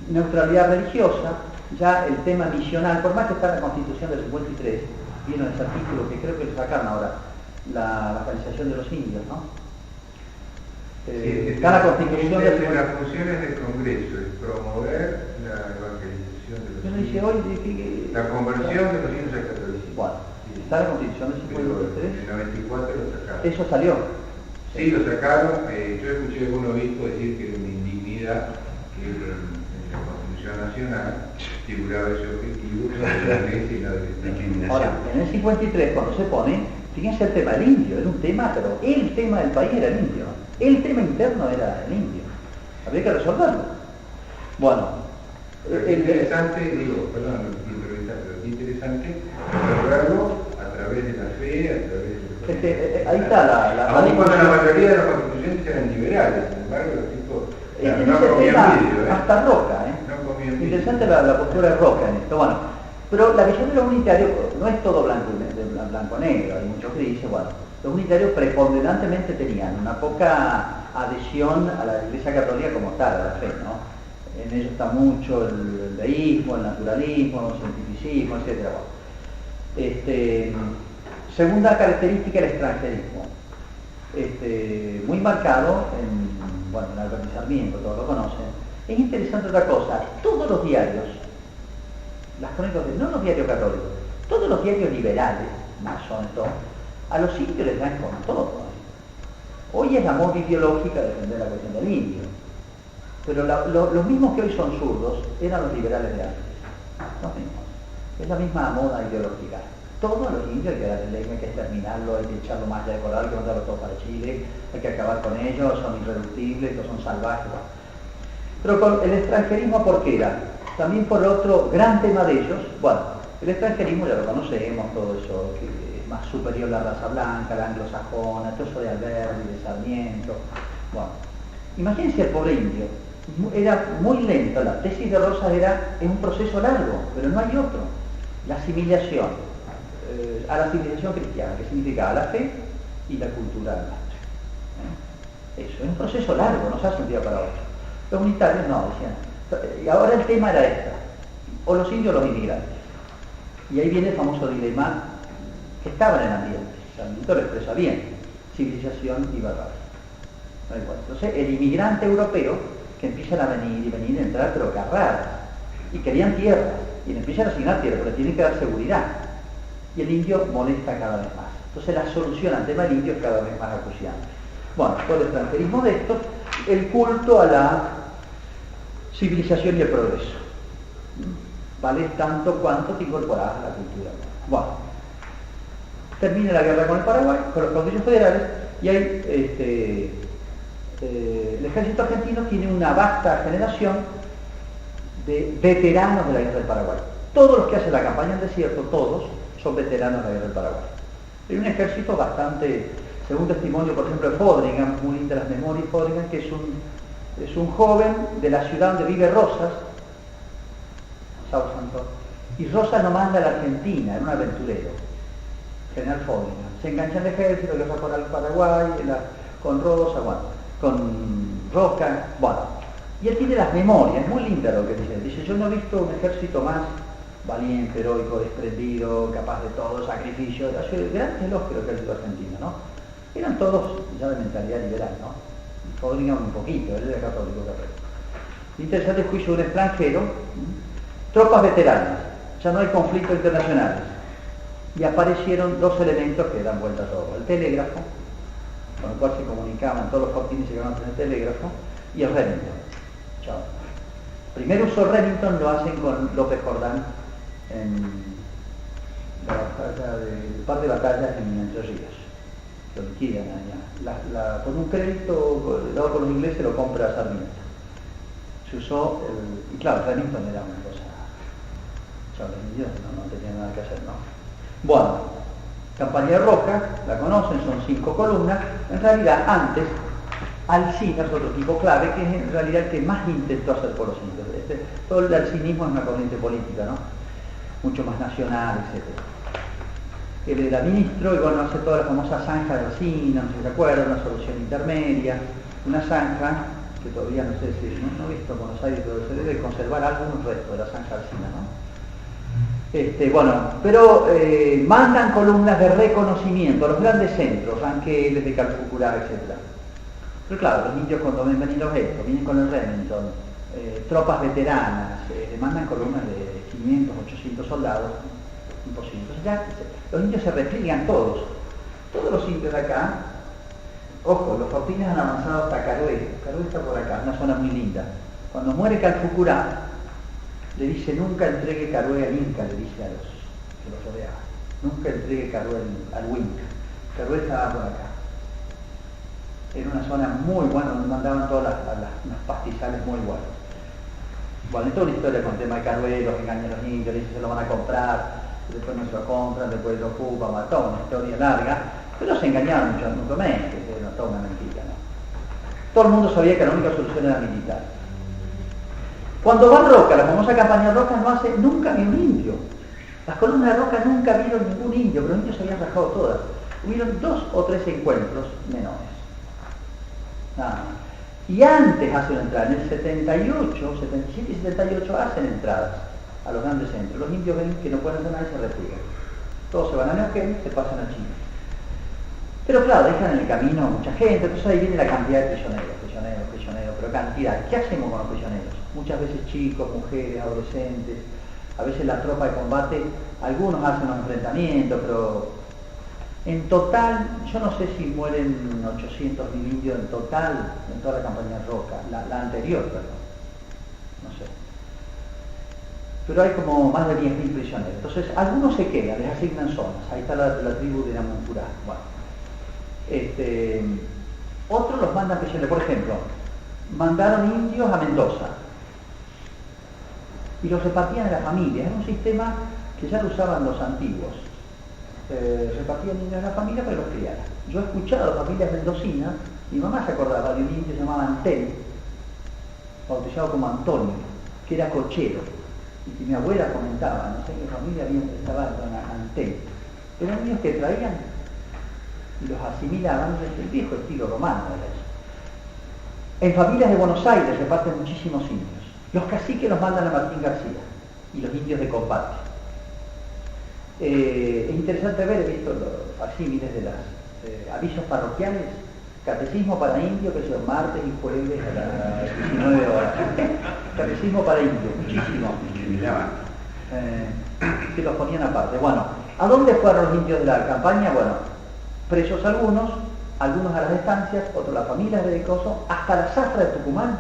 Neutralidad religiosa, ya el tema misional, por más que está en la Constitución del 53, vieron ese artículo que creo que le sacaron ahora, la organización de los indios, ¿no? Sí, cada Constitución de de las funciones del Congreso es promover la evangelización de los indios, la conversión de los indios al catolicismo. Bueno, está la Constitución del 53. En el 94 lo sacaron. Eso salió. Sí, lo sacaron. Yo escuché a algún obispo decir que era una indignidad que en la Constitución Nacional figuraba ese objetivo de la iglesia y la discriminación. Ahora, en el 53, cuando se pone, fíjense el tema del indio, era un tema, pero el tema del país era el indio. El tema interno era el indio. Había que resolverlo. Bueno, es interesante, perdón, pero es interesante resolverlo a través de la fe, a través de Ahí está la aún cuando la mayoría de los constituyentes eran liberales, sin embargo los tipos no comían vidrio, hasta Roca, no comían vidrio. Interesante la postura de Roca en esto. Bueno, pero la visión de los unitarios no es todo blanco-negro, hay muchos grises. Bueno, los unitarios preponderantemente tenían una poca adhesión a la Iglesia Católica como tal, a la fe, ¿no? En ello está mucho el deísmo, el naturalismo, el cientificismo, etc. Segunda característica, el extranjerismo. Muy marcado en Alberto Sarmiento, todos lo conocen. Es interesante otra cosa, todos los diarios, las crónicas, no los diarios católicos, todos los diarios liberales, masones, todo, a los indios les dan con todo. Hoy es la moda ideológica defender la cuestión del indio, pero los mismos que hoy son zurdos eran los liberales de antes, los mismos. Es la misma moda ideológica. Todos los indios hay que darle leña, hay que exterminarlo, hay que echarlo más allá de coral, hay que mandarlo todo para Chile, hay que acabar con ellos, son irreductibles, estos son salvajes. Pero con el extranjerismo, ¿por qué era? También por otro gran tema de ellos, bueno, el extranjerismo ya lo conocemos, todo eso, que es más superior la raza blanca, la anglosajona, todo eso de Alberti, de Sarmiento. Bueno, imagínense el pobre indio, era muy lento, la tesis de Rosas es un proceso largo, pero no hay otro. La asimilación a la civilización cristiana, que significaba la fe y la cultura del macho. Eso, es un proceso largo, no se hace un día para otro. Los unitarios no, decían. Y ahora el tema era esta, o los indios o los inmigrantes. Y ahí viene el famoso dilema que estaba en el ambiente. Sarmiento lo expresa bien, civilización y barbarie. Entonces, el inmigrante europeo, que empiezan a venir y venir a entrar, pero carradas, y querían tierra, y le empiezan a asignar tierra, pero tienen que dar seguridad. Y el indio molesta cada vez más. Entonces la solución al tema del indio es cada vez más acuciante. Bueno, todo el extranjerismo de esto, el culto a la civilización y el progreso. Vale tanto cuanto te incorporas a la cultura. Bueno, termina la guerra con el Paraguay, con los caudillos federales, y hay el ejército argentino tiene una vasta generación de veteranos de la guerra del Paraguay. Todos los que hacen la campaña en desierto, todos, son veteranos de la guerra del Paraguay. Hay un ejército bastante, según testimonio, por ejemplo, de Fodringham, muy linda las memorias, Fodringham, que es un joven de la ciudad donde vive Rosas, Southampton, y Rosas lo manda a la Argentina, era un aventurero, general Fodringham. Se engancha en el ejército, que fue por el Paraguay, con Rosas, bueno, con Roca, bueno. Y él tiene las memorias, es muy linda lo que dice. Dice, yo no he visto un ejército más valiente, heroico, desprendido, capaz de todo, sacrificio, grandes elogios del ejército argentino, ¿no? Eran todos ya de mentalidad liberal, ¿no? Fodringham un poquito, él era católico también. Interesante juicio de un extranjero, tropas veteranas, ya no hay conflictos internacionales, y aparecieron dos elementos que dan vuelta a todo: el telégrafo, con el cual se comunicaban, todos los fortines llegaban a tener telégrafo, y el Remington. Chao. Primero usó Remington, lo hacen con López Jordán en el par de batallas en Entre Ríos. Lo liquidan allá. Con un crédito dado por los ingleses lo compra Sarmiento. Se usó, y claro, Remington era una cosa, Chao, no tenía nada que hacer, ¿no? Bueno, campaña de Roca, la conocen, son 5 columnas. En realidad, antes, Alcina es otro tipo clave, que es en realidad el que más intentó hacer por los indios. Todo el alcinismo es una corriente política, ¿no? Mucho más nacional, etc. Él era ministro y bueno, hace toda la famosa zanja de Alcina, no sé si se acuerdan, una solución intermedia, una zanja que todavía no sé si, no he visto en Buenos Aires, pero se debe conservar algún resto de la zanja Alcina, ¿no? Bueno, pero mandan columnas de reconocimiento a los grandes centros, Ranqueles, de Calfucurá, etc. Pero claro, los indios cuando ven venir los estos, vienen con el Remington, tropas veteranas, le mandan columnas de 500, 800 soldados, imposible. Entonces ya los indios se repliegan todos los indios de acá. Ojo, los fortines han avanzado hasta Carué. Carué está por acá, una zona muy linda. Cuando muere Calfucurá, le dice: nunca entregue Carué al Inca, le dice a los que los rodeaban. Nunca entregue Carué al Inca. Carué estaba por acá. Era una zona muy buena, donde mandaban todas unos pastizales muy buenos. Bueno, hay toda una historia con el tema de Carué, los engañan a los indios, dicen se lo van a comprar, después no se lo compran, después lo ocupan, toda una historia larga. Pero se engañaron mutuamente, no toda una mentira, ¿no? Todo el mundo sabía que la única solución era militar. Cuando va Roca, la famosa campaña Roca, no hace nunca ni un indio. Las columnas de Roca nunca vieron ningún indio, pero los indios se habían rajado todas. Hubieron 2 o 3 encuentros menores. Nada más. Y antes hacen entrada, en el 78, 77 y 78 hacen entradas a los grandes centros. Los indios ven que no pueden hacer nada y se repliegan. Todos se van a Neuquén, se pasan a Chile. Pero claro, dejan en el camino mucha gente, entonces ahí viene la cantidad de prisioneros, pero cantidad. ¿Qué hacemos con los prisioneros? Muchas veces chicos, mujeres, adolescentes, a veces la tropa de combate, algunos hacen un enfrentamiento, pero en total, yo no sé si mueren 800.000 indios en total, en toda la campaña Roca, la anterior, perdón, no sé. Pero hay como más de 10.000 prisioneros. Entonces, algunos se quedan, les asignan zonas. Ahí está la tribu de Namuncurá. Bueno. Otros los mandan prisioneros. Por ejemplo, mandaron indios a Mendoza y los repartían en las familias. Era un sistema que ya lo usaban los antiguos. Repartían indios en la familia para que los criaran. Yo he escuchado familias mendocinas, mi mamá se acordaba de un indio llamado Antel, bautizado como Antonio, que era cochero. Y que mi abuela comentaba, no sé qué familia estaba con Antel. Eran niños que traían y los asimilaban desde el viejo estilo romano era eso. En familias de Buenos Aires reparten muchísimos indios. Los caciques los mandan a Martín García y los indios de combate. Es interesante ver, he visto los facsímiles de los avisos parroquiales, catecismo para indios, que son martes y jueves a las 19 horas. Catecismo para indios, muchísimo. Que los ponían aparte. Bueno, ¿a dónde fueron los indios de la campaña? Bueno, presos algunos a las estancias, otros a las familias de Coso, hasta la zafra de Tucumán.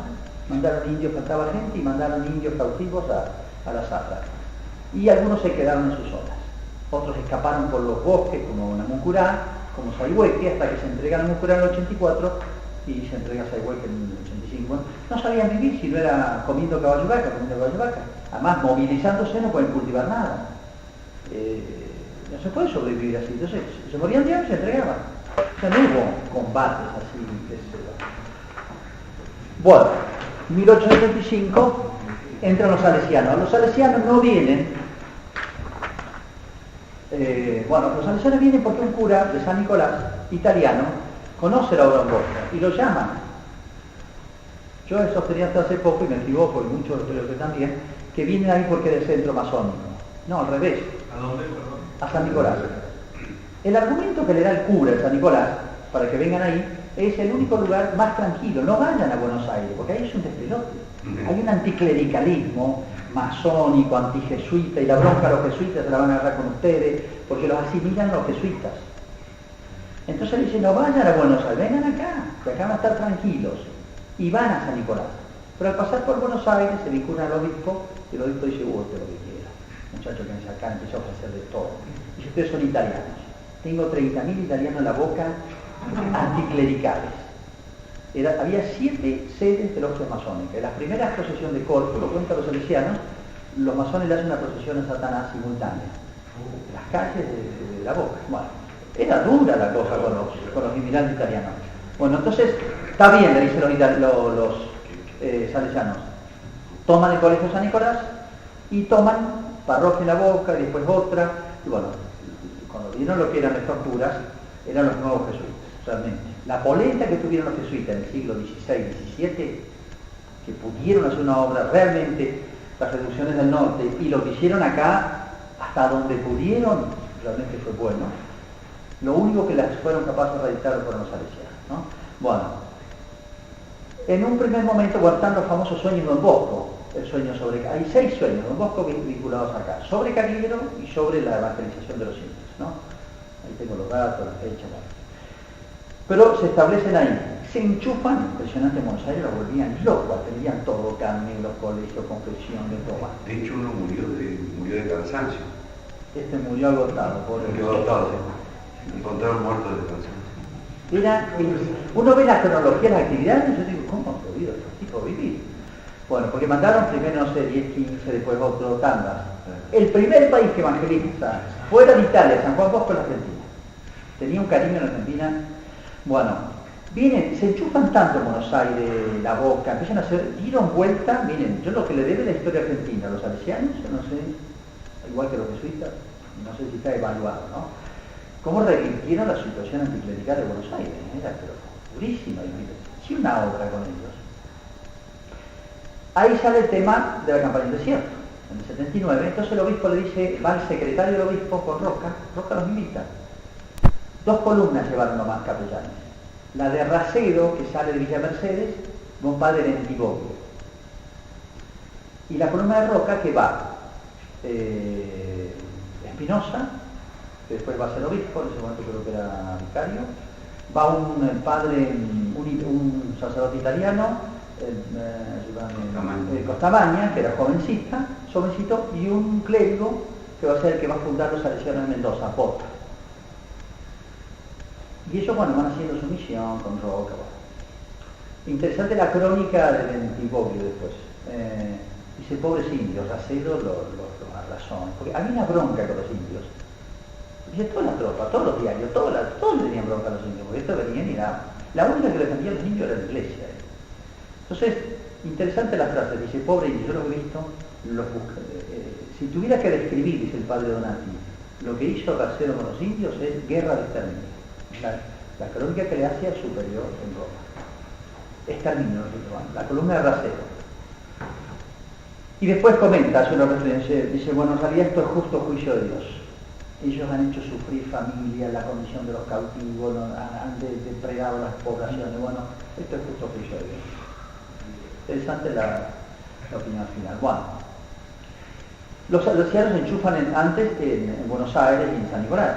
Mandaron indios, faltaba gente, y mandaron indios cautivos a la zafra. Y algunos se quedaron en sus zonas. Otros escaparon por los bosques, como Namuncurá, como Sayhueque, hasta que se entrega Namuncurá en el 84 y se entrega Sayhueque en el 85. No sabían vivir si no era comiendo caballo y vaca. Además, movilizándose no pueden cultivar nada. No se puede sobrevivir así. Entonces, se morían de hambre y se entregaban. O sea, no hubo combates así. Bueno, 1875 entran los salesianos. Los salesianos no vienen. Los salesianos vienen porque un cura de San Nicolás, italiano, conoce la obra en Boston y lo llaman. Yo he sostenido hasta hace poco, y me equivoco, y muchos creo que también, que vienen ahí porque es del centro masónico. No, al revés. ¿A dónde? A San Nicolás. El argumento que le da el cura de San Nicolás para que vengan ahí es el único lugar más tranquilo. No vayan a Buenos Aires, porque ahí es un despelote. Hay un anticlericalismo masónico, antijesuita, y la bronca a los jesuitas se la van a agarrar con ustedes, porque los asimilan los jesuitas. Entonces le dicen, no vayan a Buenos Aires, vengan acá, que acá van a estar tranquilos. Y van a San Nicolás. Pero al pasar por Buenos Aires se vinculan al obispo, y el obispo dice, usted lo que quiera. Muchacho que acá empieza a ofrecer de todo. Y ustedes son italianos. Tengo 30.000 italianos en la boca, anticlericales. Había 7 sedes de la hostia masónica. En las primeras procesiones de Corpus, lo cuentan los salesianos, los masones le hacen una procesión a Satanás simultánea. En las calles de la boca. Bueno, era dura la cosa con los inmigrantes italianos. Bueno, entonces, está bien, le dicen los salesianos. Toman el colegio San Nicolás y toman parroquia en la boca y después otra. Y bueno, cuando vieron lo que eran estos curas, eran los nuevos jesuitas, realmente. La polenta que tuvieron los jesuitas en el siglo XVI, XVII, que pudieron hacer una obra realmente, las reducciones del norte, y lo que hicieron acá, hasta donde pudieron, realmente fue bueno. Lo único que las fueron capaces de realizar fueron los salesianos, ¿no? Bueno, en un primer momento están los famosos sueños de Don Bosco. El sueño sobre... Hay 6 sueños, Don Bosco, vinculados acá. Sobre Cagliero y sobre la evangelización de los indios, ¿no? Ahí tengo los datos, las fechas, ¿no? Pero se establecen ahí. Se enchufan, impresionante, en Buenos Aires, lo volvían locos, atendían todo, carne, los colegios, confección, de todo. De hecho, uno murió de cansancio. Este murió agotado, por el... agotado, sí. Encontraron muertos de cansancio. Uno ve la cronología de las actividades y yo digo, ¿cómo han podido estos tipos vivir? Bueno, porque mandaron primero, no sé, 10, 15, después otro, tandas. El primer país que evangeliza fuera de Italia, San Juan Bosco, es la Argentina. tenía un cariño en Argentina. Bueno, vienen, se enchufan tanto en Buenos Aires, La Boca, empiezan a hacer, dieron vuelta, miren, yo lo que le debe la historia argentina a los salesianos, yo no sé, igual que los jesuitas, no sé si está evaluado, ¿no? Cómo revirtieron la situación anticlerical de Buenos Aires, era pero durísima, sí, una obra con ellos. Ahí sale el tema de la campaña del desierto, en el 79, entonces el obispo le dice, va el secretario del obispo con Roca los invita. 2 columnas llevaron nomás capellanes. La de Racedo, que sale de Villa Mercedes, con padre Bentivoglio. Y la columna de Roca, que va Espinosa, que después va a ser obispo, en ese momento creo que era vicario, va un padre, un sacerdote italiano, Costamagna, que era jovencito, y un clérigo que va a ser el que va a fundar los salesianos en Mendoza, Pota. Y ellos, bueno, van haciendo su misión con Roca. Bueno. Interesante la crónica de Bentivoglio después. Dice, pobres indios, Racedo los arrasó, porque había una bronca con los indios. Dice, toda la tropa, todos los diarios, todos le tenían bronca a los indios, porque estos venían y la única que defendía a los indios era la iglesia. Entonces, interesante la frase, dice, pobre indio, yo lo he visto, los busca. Si tuviera que describir, dice el padre Donati, lo que hizo Racedo con los indios es guerra de exterminio. La crónica que le hace al superior en Roma. Exterminio, la columna de Racedo. Y después comenta, hace una referencia, dice, bueno, en realidad esto es justo juicio de Dios. Ellos han hecho sufrir familias, la condición de los cautivos, han depredado las poblaciones. Bueno, esto es justo juicio de Dios. Interesante la opinión final. Bueno, los salesianos se enchufan antes en Buenos Aires y en San Nicolás.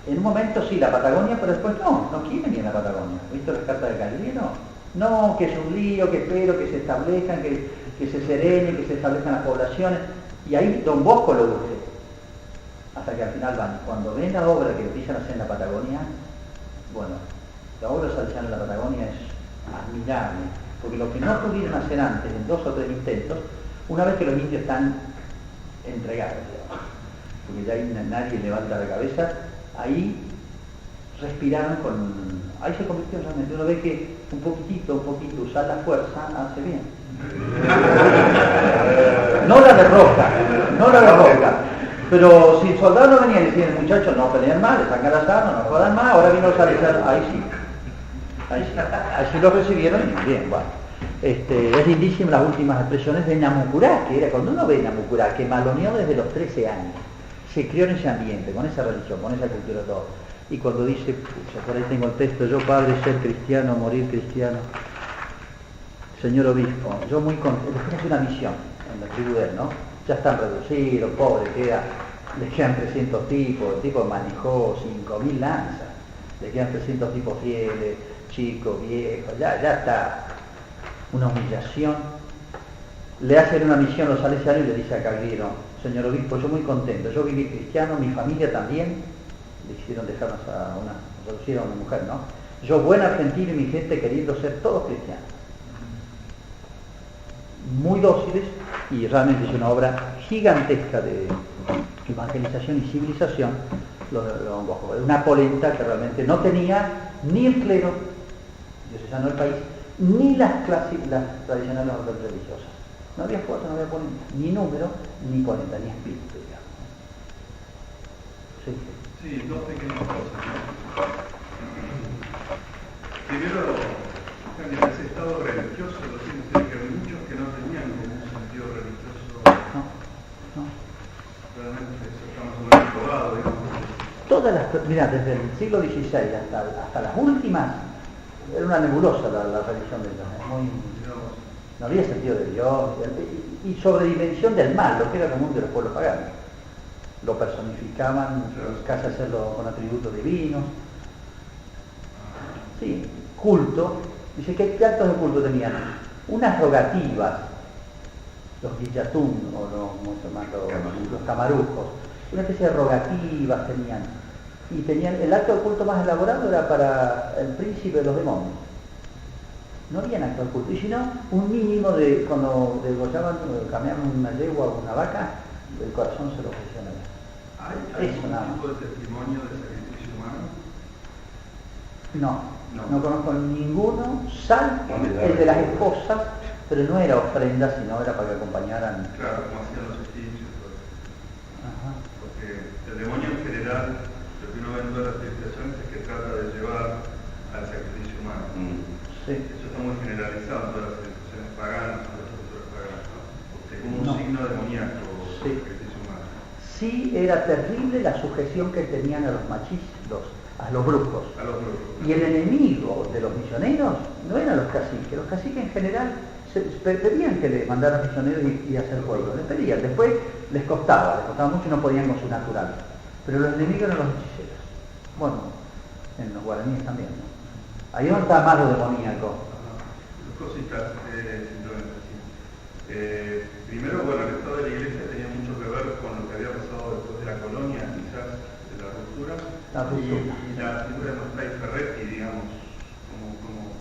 En un momento sí, la Patagonia, pero después no quieren ir a la Patagonia. ¿Viste las cartas de Cagliari? No, que es un lío, que espero que se establezcan, que se serenen, que se establezcan las poblaciones. Y ahí Don Bosco lo urge. Hasta que al final van. Cuando ven la obra que empiezan a hacer en la Patagonia, bueno, la obra salesiana en la Patagonia es admirable. Porque lo que no pudieron hacer antes, en 2 o 3 intentos, una vez que los indios están entregados, digamos, porque ya ahí nadie levanta la cabeza, ahí respiraron ahí se convirtió realmente, uno ve que un poquitito, usar la fuerza hace bien. No la de Roca, pero si el soldado no venía y decían, muchachos, no peleen más, les sacan las armas, no jodan más, ahora vino a salesiano, ahí sí lo recibieron y bien, bueno. Es lindísimo las últimas expresiones de Namucurá, que era cuando uno ve Namucurá, que maloneó desde los 13 años, se crió en ese ambiente, con esa religión, con esa cultura, todo. Y cuando dice, pucha, por ahí tengo el texto, yo padre, ser cristiano, morir cristiano, señor obispo, yo muy contento, después hace una misión en la tribu de él, ¿no? Ya están reducidos, pobres, les quedan 300 tipos, el tipo manejó 5.000 lanzas, le quedan 300 tipos fieles, chicos, viejos, ya está. Una humillación. Le hacen una misión los salesianos y le dice a Cagliari, señor obispo, yo muy contento, yo viví cristiano, mi familia también, le hicieron dejarnos reducir a una mujer, ¿no? Yo buen argentino y mi gente queriendo ser todos cristianos. Muy dóciles, y realmente es una obra gigantesca de evangelización y civilización, una polenta que realmente no tenía ni el clero diocesano del país, ni las tradicionales órdenes religiosas. No había fuerza, no había polenta, ni número, ni polenta, ni espíritu, digamos. Sí, 2 pequeñas cosas. Primero, en ese estado religioso, lo que hay muchos que no tenían como un sentido religioso. No. Realmente eso está más o menos probado, digamos. Mirá, desde el siglo XVI hasta las últimas, era una nebulosa la religión de ellos, no había sentido de Dios, y sobredimensión del mal, lo que era común de los pueblos paganos. Lo personificaban, casi hacerlo con atributos divinos. Sí, culto. Dice, ¿qué actos de culto tenían? Unas rogativas, los guillatún, o los camarujos, una especie de rogativas tenían. Y tenían, el acto de culto más elaborado era para el príncipe de los demonios. No había acto de culto. Y si no, un mínimo de, cuando degollaban, cambiaban una yegua o una vaca, el corazón se lo ofrecían a Dios. ¿Hay algún tipo de testimonio de sacrificio humano? No conozco ninguno, salvo el de las esposas, pero no era ofrenda, sino era para que acompañaran. Claro, como hacían los egipcios. Ajá. Porque el demonio en general, lo que uno ve en todas las civilizaciones es que trata de llevar al sacrificio humano. Sí. Eso está muy generalizado en todas las civilizaciones paganas, en las culturas paganas, ¿no? Es como un signo demoníaco el sacrificio humano. Sí, era terrible la sujeción que tenían a los machistas, a los brujos. Y el enemigo de los misioneros no eran los caciques. Los caciques en general pedían que les mandaran misioneros y hacer juegos. Les pedían. Después les costaba mucho y no podían con su natural. Pero los enemigos eran los hechiceros. Bueno, en los guaraníes también, ¿no? Ahí no está más lo demoníaco. Dos cositas, simplemente así. Primero, bueno, el estado de la iglesia tenía mucho que ver con lo que había pasado después de la colonia, quizás, de la ruptura. Y la figura de Mastrai Ferretti, digamos, como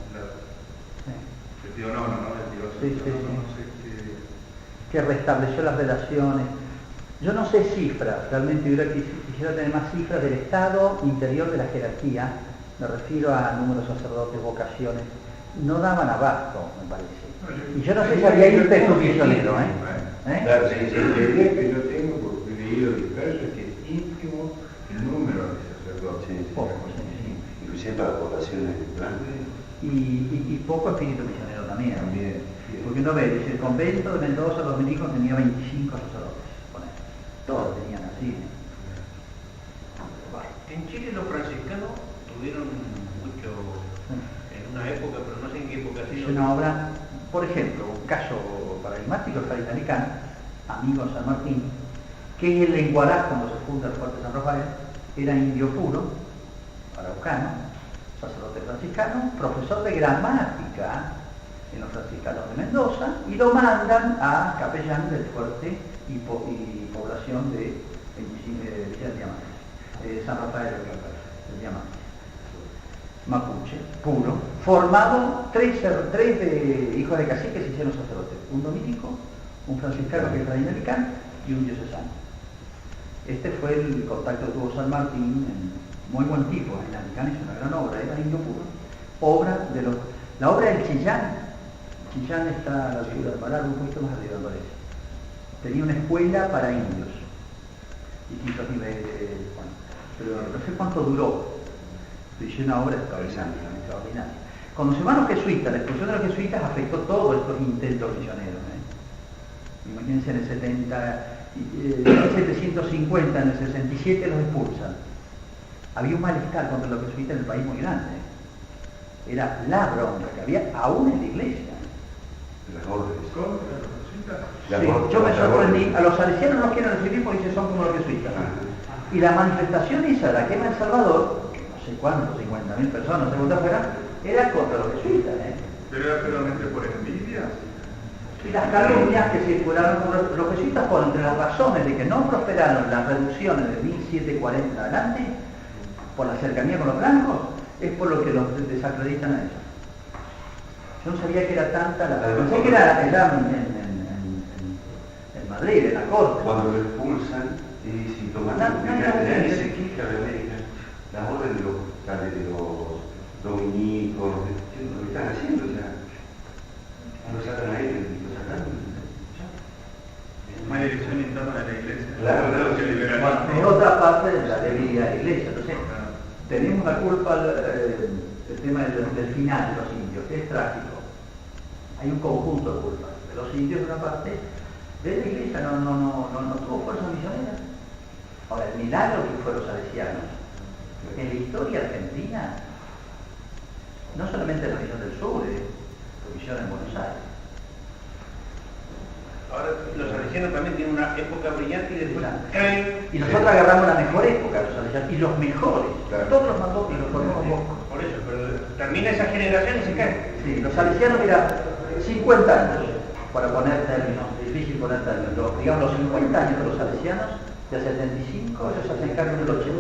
el tío Nono, ¿no? El tío que restableció las relaciones. Yo no sé cifras, realmente quisiera tener más cifras del estado interior de la jerarquía, me refiero a números de sacerdotes, vocaciones, no daban abasto, me parece. Y yo no sé si había ímpetu misionero, Claro, sí, la idea que yo tengo, porque he leído disperso, es que es íntimo el número de sacerdotes. Inclusive para vocaciones grandes. Y poco espíritu misionero también. Porque uno ve, dice, el convento de Mendoza, dominicos, tenía 25 sacerdotes. Todos tenían así. En Chile los franciscanos tuvieron mucho en una época, pero no sé en qué época ha sido. Es una obra, por ejemplo, un caso paradigmático, el Fray Tanicán, amigo de San Martín, que el Lenguaraz, cuando se funda el Fuerte San Rafael, era indio puro, araucano, sacerdote franciscano, profesor de gramática en los franciscanos de Mendoza, y lo mandan a capellán del Fuerte y población de San Rafael del Diamante, mapuche, puro, formado, tres hijos de caciques se hicieron sacerdotes, un dominico, un franciscano que es Fray Tanicán y un diocesano. Este fue el contacto que tuvo San Martín, muy buen tipo, en Tanicán es una gran obra, era indio puro, la obra del Chillán. Chillán está a la altura de Parar, un poquito más arriba de Andorés. Tenía una escuela para indios, distintos niveles, pero no sé cuánto duró, pero hizo una obra extraordinaria. Cuando se van los jesuitas, la expulsión de los jesuitas afectó todos estos intentos misioneros. Imagínense en el 1750, en el 67 los expulsan. Había un malestar contra los jesuitas en el país muy grande. Era la bronca que había aún en la iglesia. Las órdenes. Yo me sorprendí, a los salesianos no quieren recibir porque son como los jesuitas. Y la manifestación esa, la quema en El Salvador, no sé cuántos, 50.000 personas, según fuera, era contra los jesuitas. ¿Pero era solamente por envidia? Y las calumnias que circularon con los jesuitas, por entre las razones de que no prosperaron las reducciones de 1740 adelante, por la cercanía con los blancos, es por lo que los desacreditan a ellos. Yo no sabía que era tanta la... Pensé que era en Madrid, en la corte. Cuando lo expulsan, y si toman nadie se queja de América. La orden de los dominicos, lo que están haciendo, o sea, lo sacan a ellos, lo sacan. No hay dirección interna de la iglesia. Claro, es otra parte de la debilidad de la iglesia. Entonces, tenemos la culpa del tema del final de los indios, que es trágico. Hay un conjunto de culpas. De los indios, de una parte, de la iglesia no tuvo fuerza misionera. Ahora, el milagro que fueron los salesianos, en la historia argentina, no solamente en la región del sur, la misión en Buenos Aires. Ahora los salesianos también tienen una época brillante y después caen. Y nosotros agarramos la mejor época, los salesianos, y los mejores. Claro. Todos los mandó y los formamos Bosco. Por eso, pero termina esa generación y se cae. Sí, los salesianos, mira, 50 años, para poner términos, difícil poner términos, digamos los 50 años de los salesianos, del 75, ellos se hacen cargo del 80.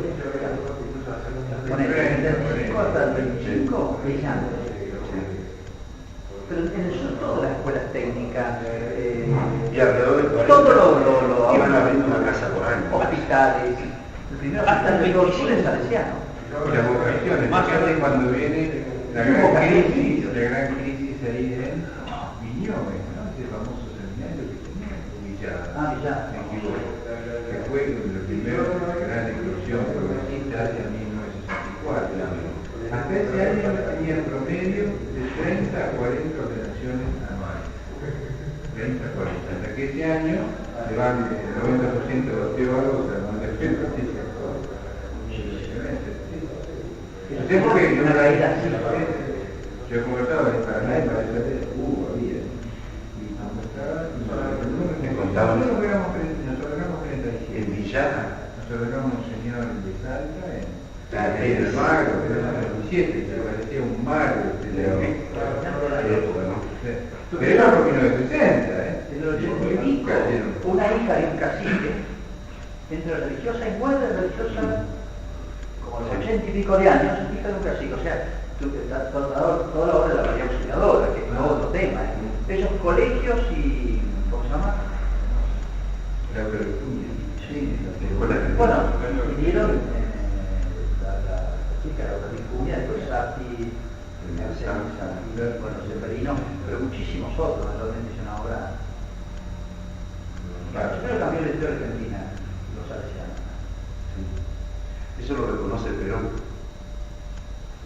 Con el 75 hasta el 25, brillante. Pero en el sur todas las escuelas técnicas, Y alrededor del 40, todo lo iban a abrir una casa por año. hospitales, el primero hasta el 25 es salesiano. y las vocaciones, más tarde cuando viene la gran crisis ahí en Viñones, ¿no? Ese famoso seminario que tenía Villa, me equivoco, que fue la primera gran explosión progresista hacia 1964. Hasta ese año tenía en promedio de 30 a 40 ordenaciones anuales. 30 a 40. Hasta que ese año se van el 90% de los teólogos a donde el porque yo he conversado en Paraná y para esa vez había. Y conversaba y me contaban. Nosotros éramos 37. En Villada. Nosotros éramos un señor de Salta, en el Magro, que era el 27, que parecía un mar de época, ¿no? Pero era por 1960, En el 85, una hija de un cacique, entre religiosa y muerte religiosa, como los 80 y pico de años, hija de un cacique. O sea, toda la obra de la María Auxiliadora, que es otro tema. Esos colegios y... ¿cómo se llama? La Auxiliadora. Sí, bueno, vinieron la chica, la Vicuña, después Sati, bueno, Severino, pero muchísimos otros, realmente es una obra. Primero cambió la historia argentina, los salesianos. Eso lo reconoce Perón.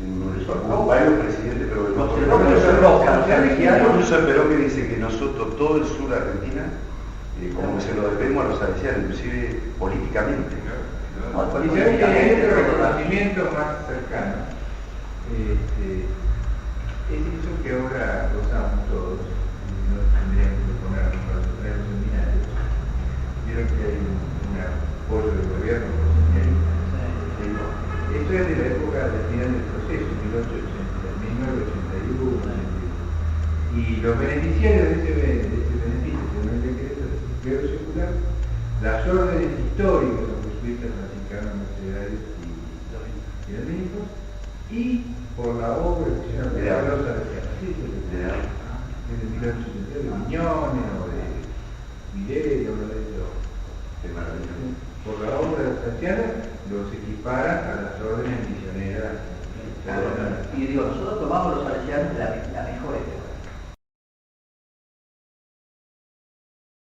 Hubo varios presidentes, pero incluso el Perón que dice que nosotros, todo el sur de Argentina, como que se lo debemos a los salesianos, inclusive políticamente. Y se ve que hay otro reconocimiento más cercano. Es eso que ahora gozamos todos, y nos tendríamos que poner para sostener los seminarios. Vieron que hay un apoyo del gobierno por los seminaristas. Esto es de la época del final del proceso, 1981. Y los beneficiarios de ese beneficio, según el decreto de clero secular, las órdenes históricas, los jesuitas, franciscanos, mercedarios y dominicos, y por la obra que se llama los salesianos, desde 1873, de Viñones o de Mireille, o de eso, por la obra de los salesianos, los equiparan a las órdenes misioneras. Y digo, nosotros tomamos los salesianos la mejor